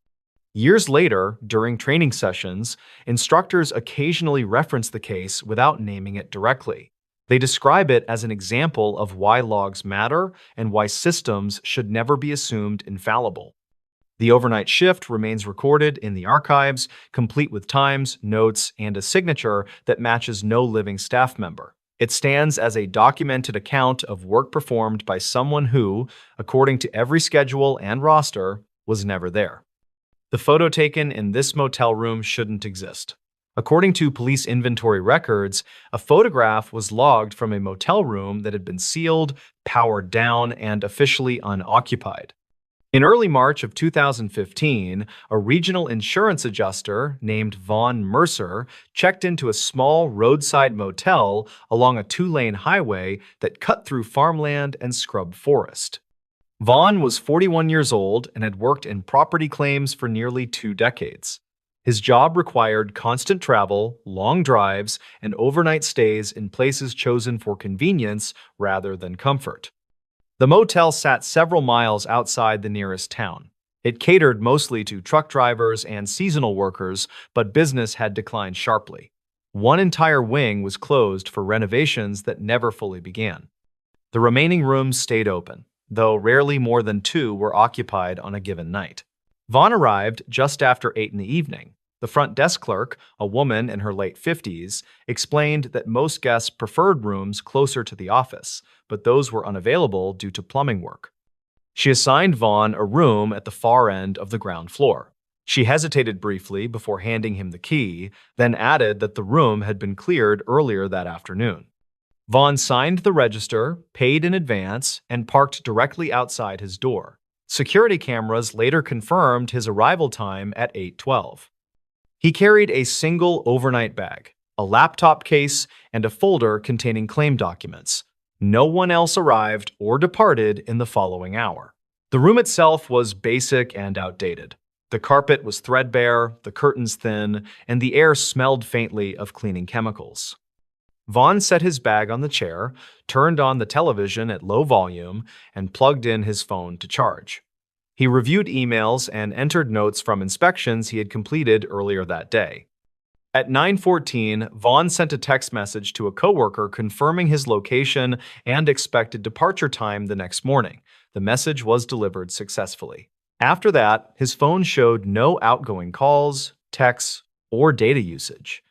S1: Years later, during training sessions, instructors occasionally reference the case without naming it directly. They describe it as an example of why logs matter and why systems should never be assumed infallible. The overnight shift remains recorded in the archives, complete with times, notes, and a signature that matches no living staff member. It stands as a documented account of work performed by someone who, according to every schedule and roster, was never there. The photo taken in this motel room shouldn't exist. According to police inventory records, a photograph was logged from a motel room that had been sealed, powered down, and officially unoccupied. In early March of 2015, a regional insurance adjuster named Vaughn Mercer checked into a small roadside motel along a two-lane highway that cut through farmland and scrub forest. Vaughn was 41 years old and had worked in property claims for nearly 2 decades. His job required constant travel, long drives, and overnight stays in places chosen for convenience rather than comfort. The motel sat several miles outside the nearest town. It catered mostly to truck drivers and seasonal workers, but business had declined sharply. One entire wing was closed for renovations that never fully began. The remaining rooms stayed open, though rarely more than 2 were occupied on a given night. Vaughn arrived just after 8 in the evening. The front desk clerk, a woman in her late 50s, explained that most guests preferred rooms closer to the office, but those were unavailable due to plumbing work. She assigned Vaughn a room at the far end of the ground floor. She hesitated briefly before handing him the key, then added that the room had been cleared earlier that afternoon. Vaughn signed the register, paid in advance, and parked directly outside his door. Security cameras later confirmed his arrival time at 8:12. He carried a single overnight bag, a laptop case, and a folder containing claim documents. No one else arrived or departed in the following hour. The room itself was basic and outdated. The carpet was threadbare, the curtains thin, and the air smelled faintly of cleaning chemicals. Vaughn set his bag on the chair, turned on the television at low volume, and plugged in his phone to charge. He reviewed emails and entered notes from inspections he had completed earlier that day. At 9:14, Vaughn sent a text message to a coworker confirming his location and expected departure time the next morning. The message was delivered successfully. After that, his phone showed no outgoing calls, texts, or data usage.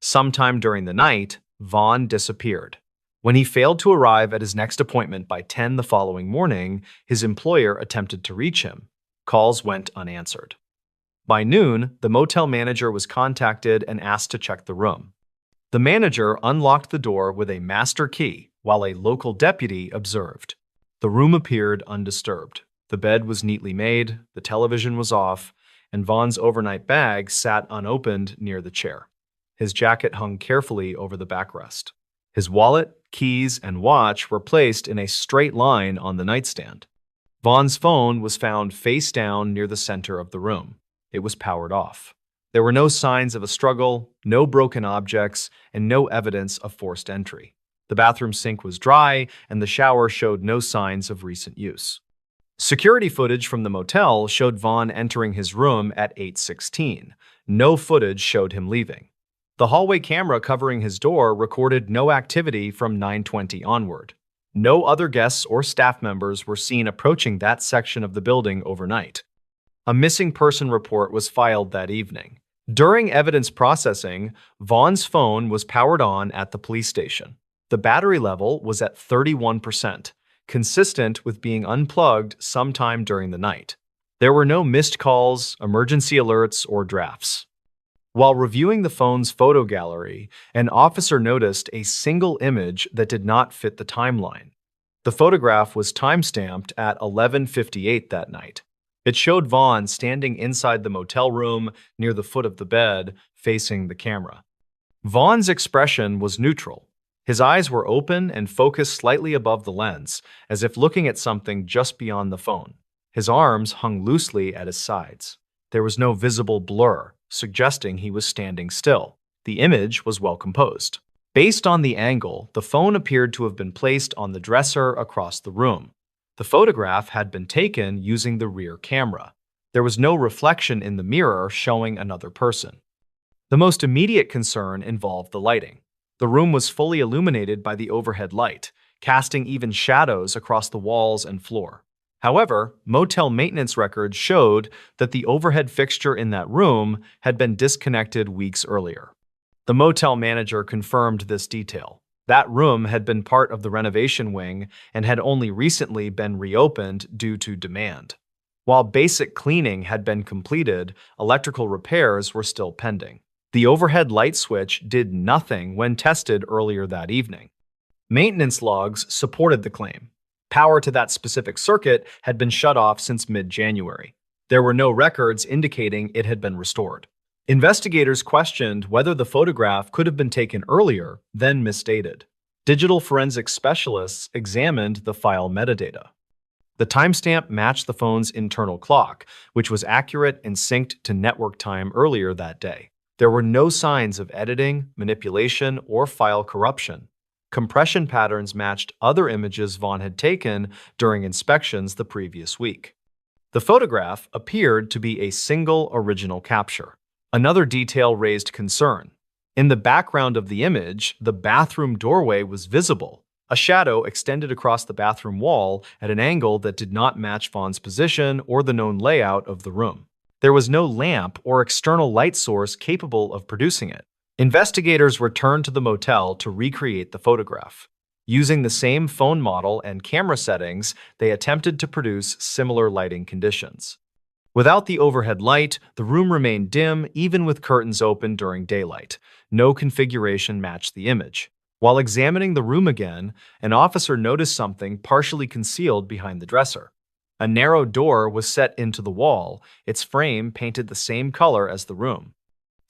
S1: Sometime during the night, Vaughn disappeared. When he failed to arrive at his next appointment by 10 the following morning, his employer attempted to reach him. Calls went unanswered. By noon, the motel manager was contacted and asked to check the room. The manager unlocked the door with a master key, while a local deputy observed. The room appeared undisturbed. The bed was neatly made, the television was off, and Vaughn's overnight bag sat unopened near the chair. His jacket hung carefully over the backrest. His wallet, keys, and watch were placed in a straight line on the nightstand. Vaughn's phone was found face down near the center of the room. It was powered off. There were no signs of a struggle, no broken objects, and no evidence of forced entry. The bathroom sink was dry, and the shower showed no signs of recent use. Security footage from the motel showed Vaughn entering his room at 8:16. No footage showed him leaving. The hallway camera covering his door recorded no activity from 9:20 onward. No other guests or staff members were seen approaching that section of the building overnight. A missing person report was filed that evening. During evidence processing, Vaughn's phone was powered on at the police station. The battery level was at 31%, consistent with being unplugged sometime during the night. There were no missed calls, emergency alerts, or drafts. While reviewing the phone's photo gallery, an officer noticed a single image that did not fit the timeline. The photograph was timestamped at 11:58 that night. It showed Vaughn standing inside the motel room near the foot of the bed, facing the camera. Vaughn's expression was neutral. His eyes were open and focused slightly above the lens, as if looking at something just beyond the phone. His arms hung loosely at his sides. There was no visible blur, suggesting he was standing still. The image was well composed. Based on the angle, the phone appeared to have been placed on the dresser across the room. The photograph had been taken using the rear camera. There was no reflection in the mirror showing another person. The most immediate concern involved the lighting. The room was fully illuminated by the overhead light, casting even shadows across the walls and floor. However, motel maintenance records showed that the overhead fixture in that room had been disconnected weeks earlier. The motel manager confirmed this detail. That room had been part of the renovation wing and had only recently been reopened due to demand. While basic cleaning had been completed, electrical repairs were still pending. The overhead light switch did nothing when tested earlier that evening. Maintenance logs supported the claim. Power to that specific circuit had been shut off since mid-January. There were no records indicating it had been restored. Investigators questioned whether the photograph could have been taken earlier, then misdated. Digital forensics specialists examined the file metadata. The timestamp matched the phone's internal clock, which was accurate and synced to network time earlier that day. There were no signs of editing, manipulation, or file corruption. Compression patterns matched other images Vaughn had taken during inspections the previous week. The photograph appeared to be a single original capture. Another detail raised concern. In the background of the image, the bathroom doorway was visible. A shadow extended across the bathroom wall at an angle that did not match Vaughn's position or the known layout of the room. There was no lamp or external light source capable of producing it. Investigators returned to the motel to recreate the photograph. Using the same phone model and camera settings, they attempted to produce similar lighting conditions. Without the overhead light, the room remained dim even with curtains open during daylight. No configuration matched the image. While examining the room again, an officer noticed something partially concealed behind the dresser. A narrow door was set into the wall, its frame painted the same color as the room.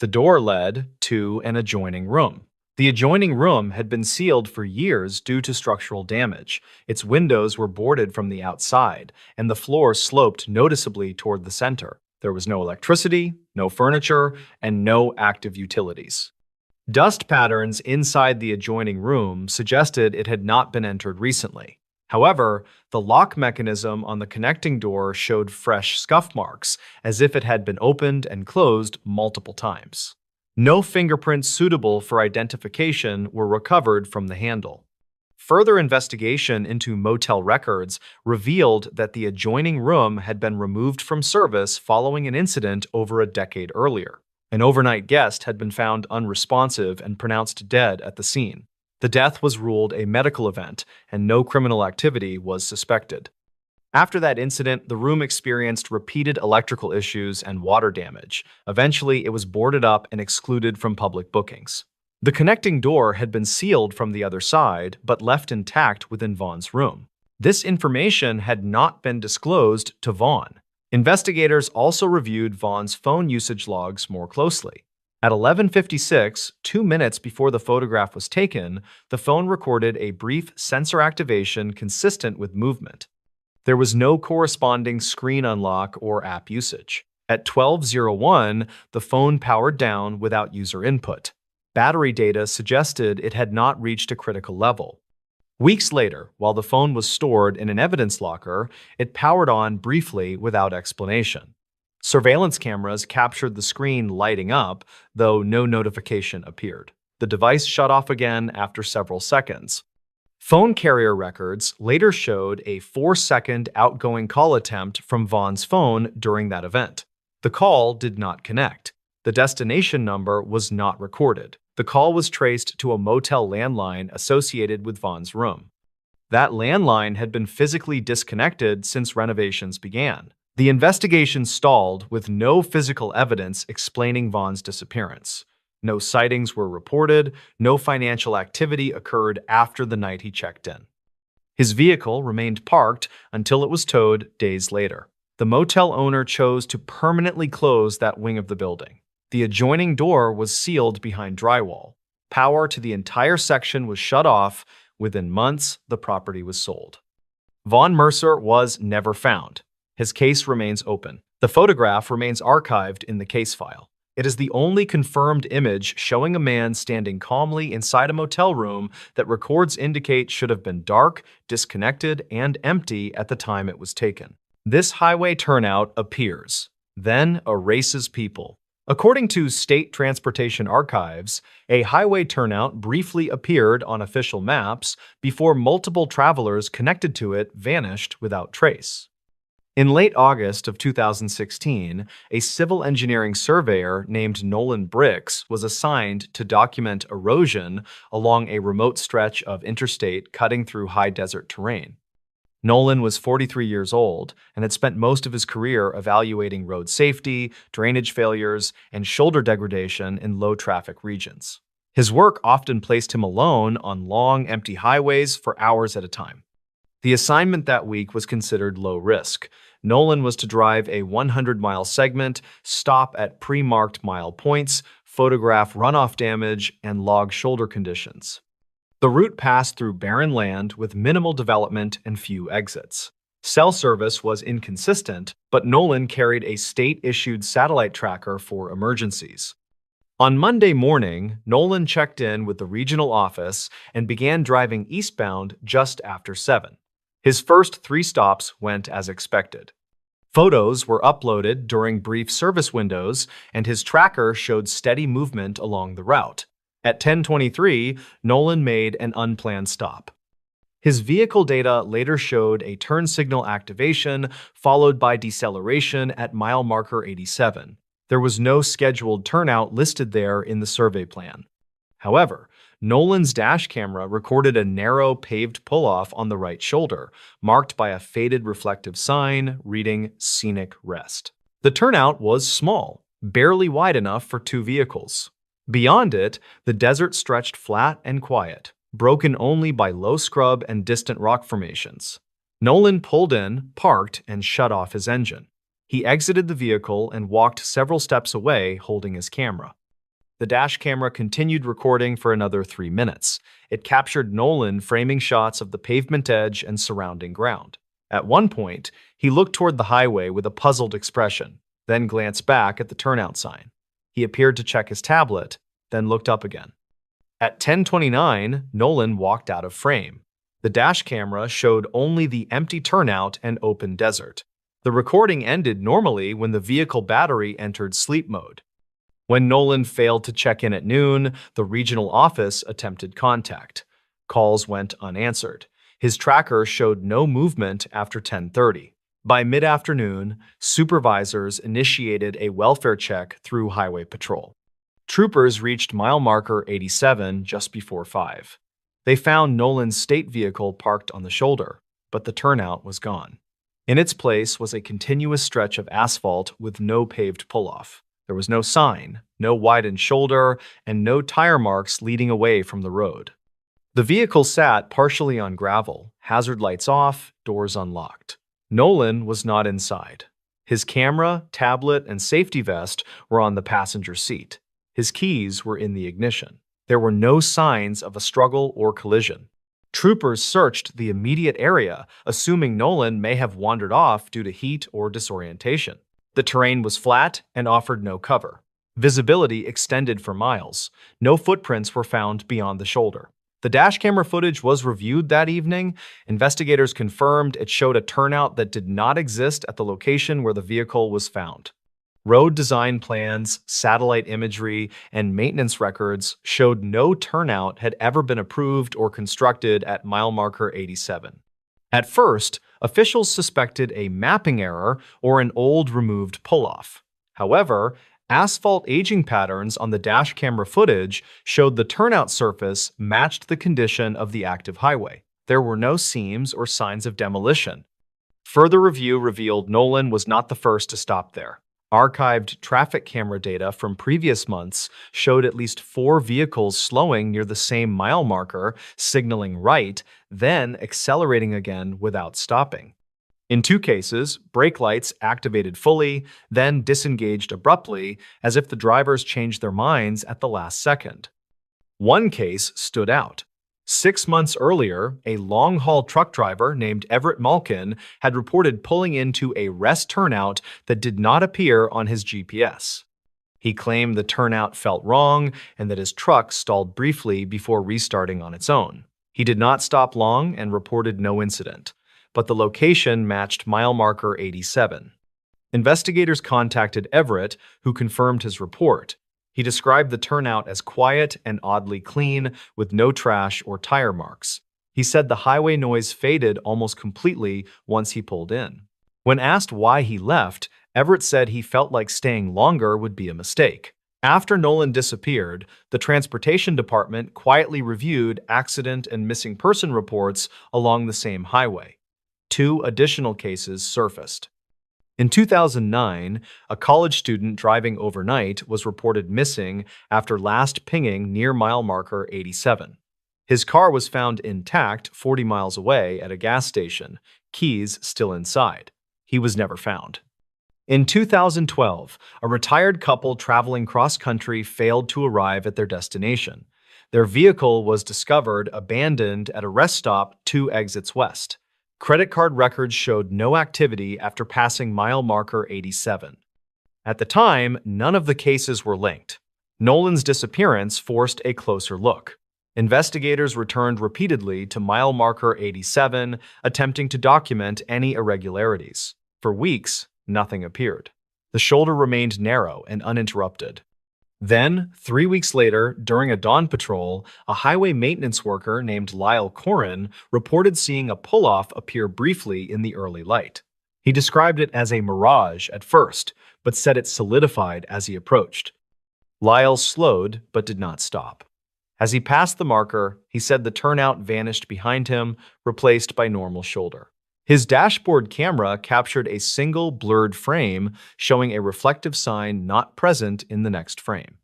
S1: The door led to an adjoining room. The adjoining room had been sealed for years due to structural damage. Its windows were boarded from the outside, and the floor sloped noticeably toward the center. There was no electricity, no furniture, and no active utilities. Dust patterns inside the adjoining room suggested it had not been entered recently. However, the lock mechanism on the connecting door showed fresh scuff marks, as if it had been opened and closed multiple times. No fingerprints suitable for identification were recovered from the handle. Further investigation into motel records revealed that the adjoining room had been removed from service following an incident over a decade earlier. An overnight guest had been found unresponsive and pronounced dead at the scene. The death was ruled a medical event, and no criminal activity was suspected. After that incident, the room experienced repeated electrical issues and water damage. Eventually, it was boarded up and excluded from public bookings. The connecting door had been sealed from the other side, but left intact within Vaughn's room. This information had not been disclosed to Vaughn. Investigators also reviewed Vaughn's phone usage logs more closely. At 11:56, 2 minutes before the photograph was taken, the phone recorded a brief sensor activation consistent with movement. There was no corresponding screen unlock or app usage. At 12:01, the phone powered down without user input. Battery data suggested it had not reached a critical level. Weeks later, while the phone was stored in an evidence locker, it powered on briefly without explanation. Surveillance cameras captured the screen lighting up, though no notification appeared. The device shut off again after several seconds. Phone carrier records later showed a 4-second outgoing call attempt from Vaughn's phone during that event. The call did not connect. The destination number was not recorded. The call was traced to a motel landline associated with Vaughn's room. That landline had been physically disconnected since renovations began. The investigation stalled with no physical evidence explaining Vaughn's disappearance. No sightings were reported, no financial activity occurred after the night he checked in. His vehicle remained parked until it was towed days later. The motel owner chose to permanently close that wing of the building. The adjoining door was sealed behind drywall. Power to the entire section was shut off. Within months, the property was sold. Vaughn Mercer was never found. His case remains open. The photograph remains archived in the case file. It is the only confirmed image showing a man standing calmly inside a motel room that records indicate should have been dark, disconnected, and empty at the time it was taken. This highway turnout appears, then erases people. According to State Transportation Archives, a highway turnout briefly appeared on official maps before multiple travelers connected to it vanished without trace. In late August of 2016, a civil engineering surveyor named Nolan Bricks was assigned to document erosion along a remote stretch of interstate cutting through high desert terrain. Nolan was 43 years old and had spent most of his career evaluating road safety, drainage failures, and shoulder degradation in low-traffic regions. His work often placed him alone on long, empty highways for hours at a time. The assignment that week was considered low risk. Nolan was to drive a 100-mile segment, stop at pre-marked mile points, photograph runoff damage, and log shoulder conditions. The route passed through barren land with minimal development and few exits. Cell service was inconsistent, but Nolan carried a state-issued satellite tracker for emergencies. On Monday morning, Nolan checked in with the regional office and began driving eastbound just after 7. His first 3 stops went as expected. Photos were uploaded during brief service windows, and his tracker showed steady movement along the route. At 10:23, Nolan made an unplanned stop. His vehicle data later showed a turn signal activation followed by deceleration at mile marker 87. There was no scheduled turnout listed there in the survey plan. However, Nolan's dash camera recorded a narrow paved pull-off on the right shoulder, marked by a faded reflective sign reading Scenic Rest. The turnout was small, barely wide enough for 2 vehicles. Beyond it, the desert stretched flat and quiet, broken only by low scrub and distant rock formations. Nolan pulled in, parked, and shut off his engine. He exited the vehicle and walked several steps away, holding his camera. The dash camera continued recording for another 3 minutes. It captured Nolan framing shots of the pavement edge and surrounding ground. At one point, he looked toward the highway with a puzzled expression, then glanced back at the turnout sign. He appeared to check his tablet, then looked up again. At 10:29, Nolan walked out of frame. The dash camera showed only the empty turnout and open desert. The recording ended normally when the vehicle battery entered sleep mode. When Nolan failed to check in at noon, the regional office attempted contact. Calls went unanswered. His tracker showed no movement after 10:30. By mid-afternoon, supervisors initiated a welfare check through Highway Patrol. Troopers reached mile marker 87 just before 5. They found Nolan's state vehicle parked on the shoulder, but the turnout was gone. In its place was a continuous stretch of asphalt with no paved pull-off. There was no sign, no widened shoulder, and no tire marks leading away from the road. The vehicle sat partially on gravel, hazard lights off, doors unlocked. Nolan was not inside. His camera, tablet, and safety vest were on the passenger seat. His keys were in the ignition. There were no signs of a struggle or collision. Troopers searched the immediate area, assuming Nolan may have wandered off due to heat or disorientation. The terrain was flat and offered no cover. Visibility extended for miles. No footprints were found beyond the shoulder. The dash camera footage was reviewed that evening. Investigators confirmed it showed a turnout that did not exist at the location where the vehicle was found. Road design plans, satellite imagery, and maintenance records showed no turnout had ever been approved or constructed at mile marker 87. At first, officials suspected a mapping error or an old removed pull-off. However, asphalt aging patterns on the dash camera footage showed the turnout surface matched the condition of the active highway. There were no seams or signs of demolition. Further review revealed Nolan was not the first to stop there. Archived traffic camera data from previous months showed at least 4 vehicles slowing near the same mile marker, signaling right, then accelerating again without stopping. In 2 cases, brake lights activated fully, then disengaged abruptly, as if the drivers changed their minds at the last second. One case stood out. 6 months earlier, a long-haul truck driver named Everett Malkin had reported pulling into a rest turnout that did not appear on his GPS. He claimed the turnout felt wrong and that his truck stalled briefly before restarting on its own. He did not stop long and reported no incident, but the location matched mile marker 87. Investigators contacted Everett, who confirmed his report. He described the turnout as quiet and oddly clean, with no trash or tire marks. He said the highway noise faded almost completely once he pulled in. When asked why he left, Everett said he felt like staying longer would be a mistake. After Nolan disappeared, the transportation department quietly reviewed accident and missing person reports along the same highway. 2 additional cases surfaced. In 2009, a college student driving overnight was reported missing after last pinging near mile marker 87. His car was found intact 40 miles away at a gas station, keys still inside. He was never found. In 2012, a retired couple traveling cross-country failed to arrive at their destination. Their vehicle was discovered abandoned at a rest stop 2 exits west. Credit card records showed no activity after passing mile marker 87. At the time, none of the cases were linked. Nolan's disappearance forced a closer look. Investigators returned repeatedly to mile marker 87, attempting to document any irregularities. For weeks, nothing appeared. The shoulder remained narrow and uninterrupted. Then, 3 weeks later, during a dawn patrol, a highway maintenance worker named Lyle Corrin reported seeing a pull-off appear briefly in the early light. He described it as a mirage at first, but said it solidified as he approached. Lyle slowed, but did not stop. As he passed the marker, he said the turnout vanished behind him, replaced by normal shoulder. His dashboard camera captured a single blurred frame showing a reflective sign not present in the next frame.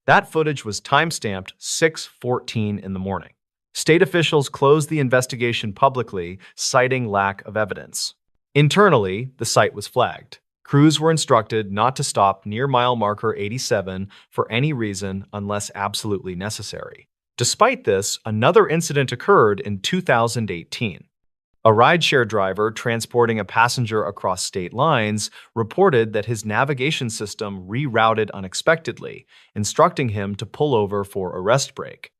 S1: That footage was timestamped 6:14 in the morning. State officials closed the investigation publicly, citing lack of evidence. Internally, the site was flagged. Crews were instructed not to stop near mile marker 87 for any reason unless absolutely necessary. Despite this, another incident occurred in 2018. A rideshare driver transporting a passenger across state lines reported that his navigation system rerouted unexpectedly, instructing him to pull over for a rest break.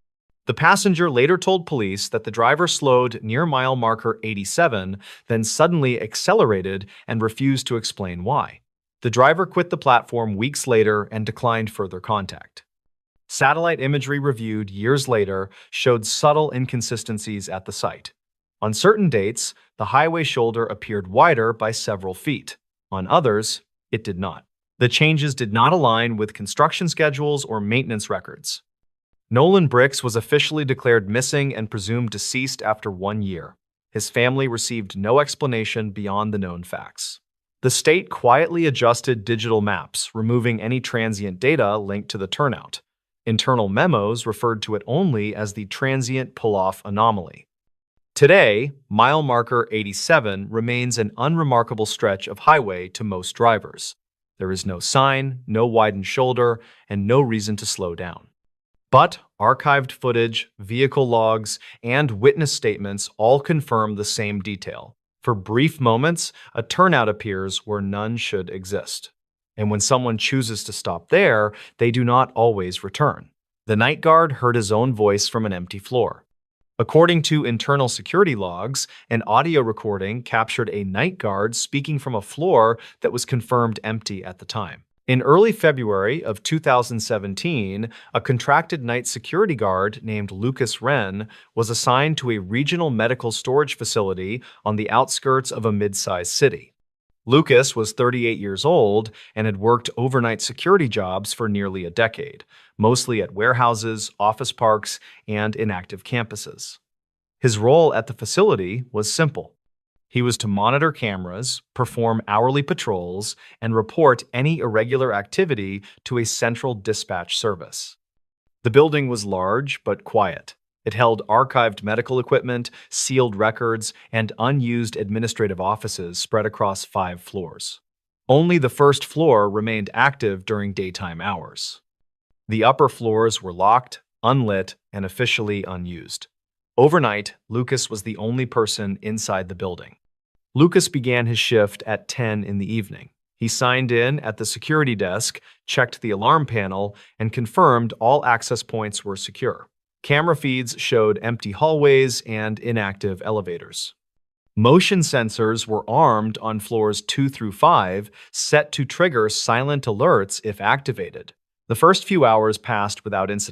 S1: The passenger later told police that the driver slowed near mile marker 87, then suddenly accelerated and refused to explain why. The driver quit the platform weeks later and declined further contact. Satellite imagery reviewed years later showed subtle inconsistencies at the site. On certain dates, the highway shoulder appeared wider by several feet. On others, it did not. The changes did not align with construction schedules or maintenance records. Nolan Bricks was officially declared missing and presumed deceased after 1 year. His family received no explanation beyond the known facts. The state quietly adjusted digital maps, removing any transient data linked to the turnout. Internal memos referred to it only as the transient pull-off anomaly. Today, mile marker 87 remains an unremarkable stretch of highway to most drivers. There is no sign, no widened shoulder, and no reason to slow down. But archived footage, vehicle logs, and witness statements all confirm the same detail. For brief moments, a turnout appears where none should exist. And when someone chooses to stop there, they do not always return. The night guard heard his own voice from an empty floor. According to internal security logs, an audio recording captured a night guard speaking from a floor that was confirmed empty at the time. In early February of 2017, a contracted night security guard named Lucas Wren was assigned to a regional medical storage facility on the outskirts of a mid-sized city. Lucas was 38 years old and had worked overnight security jobs for nearly a decade, mostly at warehouses, office parks, and inactive campuses. His role at the facility was simple. He was to monitor cameras, perform hourly patrols, and report any irregular activity to a central dispatch service. The building was large but quiet. It held archived medical equipment, sealed records, and unused administrative offices spread across 5 floors. Only the first floor remained active during daytime hours. The upper floors were locked, unlit, and officially unused. Overnight, Lucas was the only person inside the building. Lucas began his shift at 10 in the evening. He signed in at the security desk, checked the alarm panel, and confirmed all access points were secure. Camera feeds showed empty hallways and inactive elevators. Motion sensors were armed on floors 2 through 5, set to trigger silent alerts if activated. The first few hours passed without incident.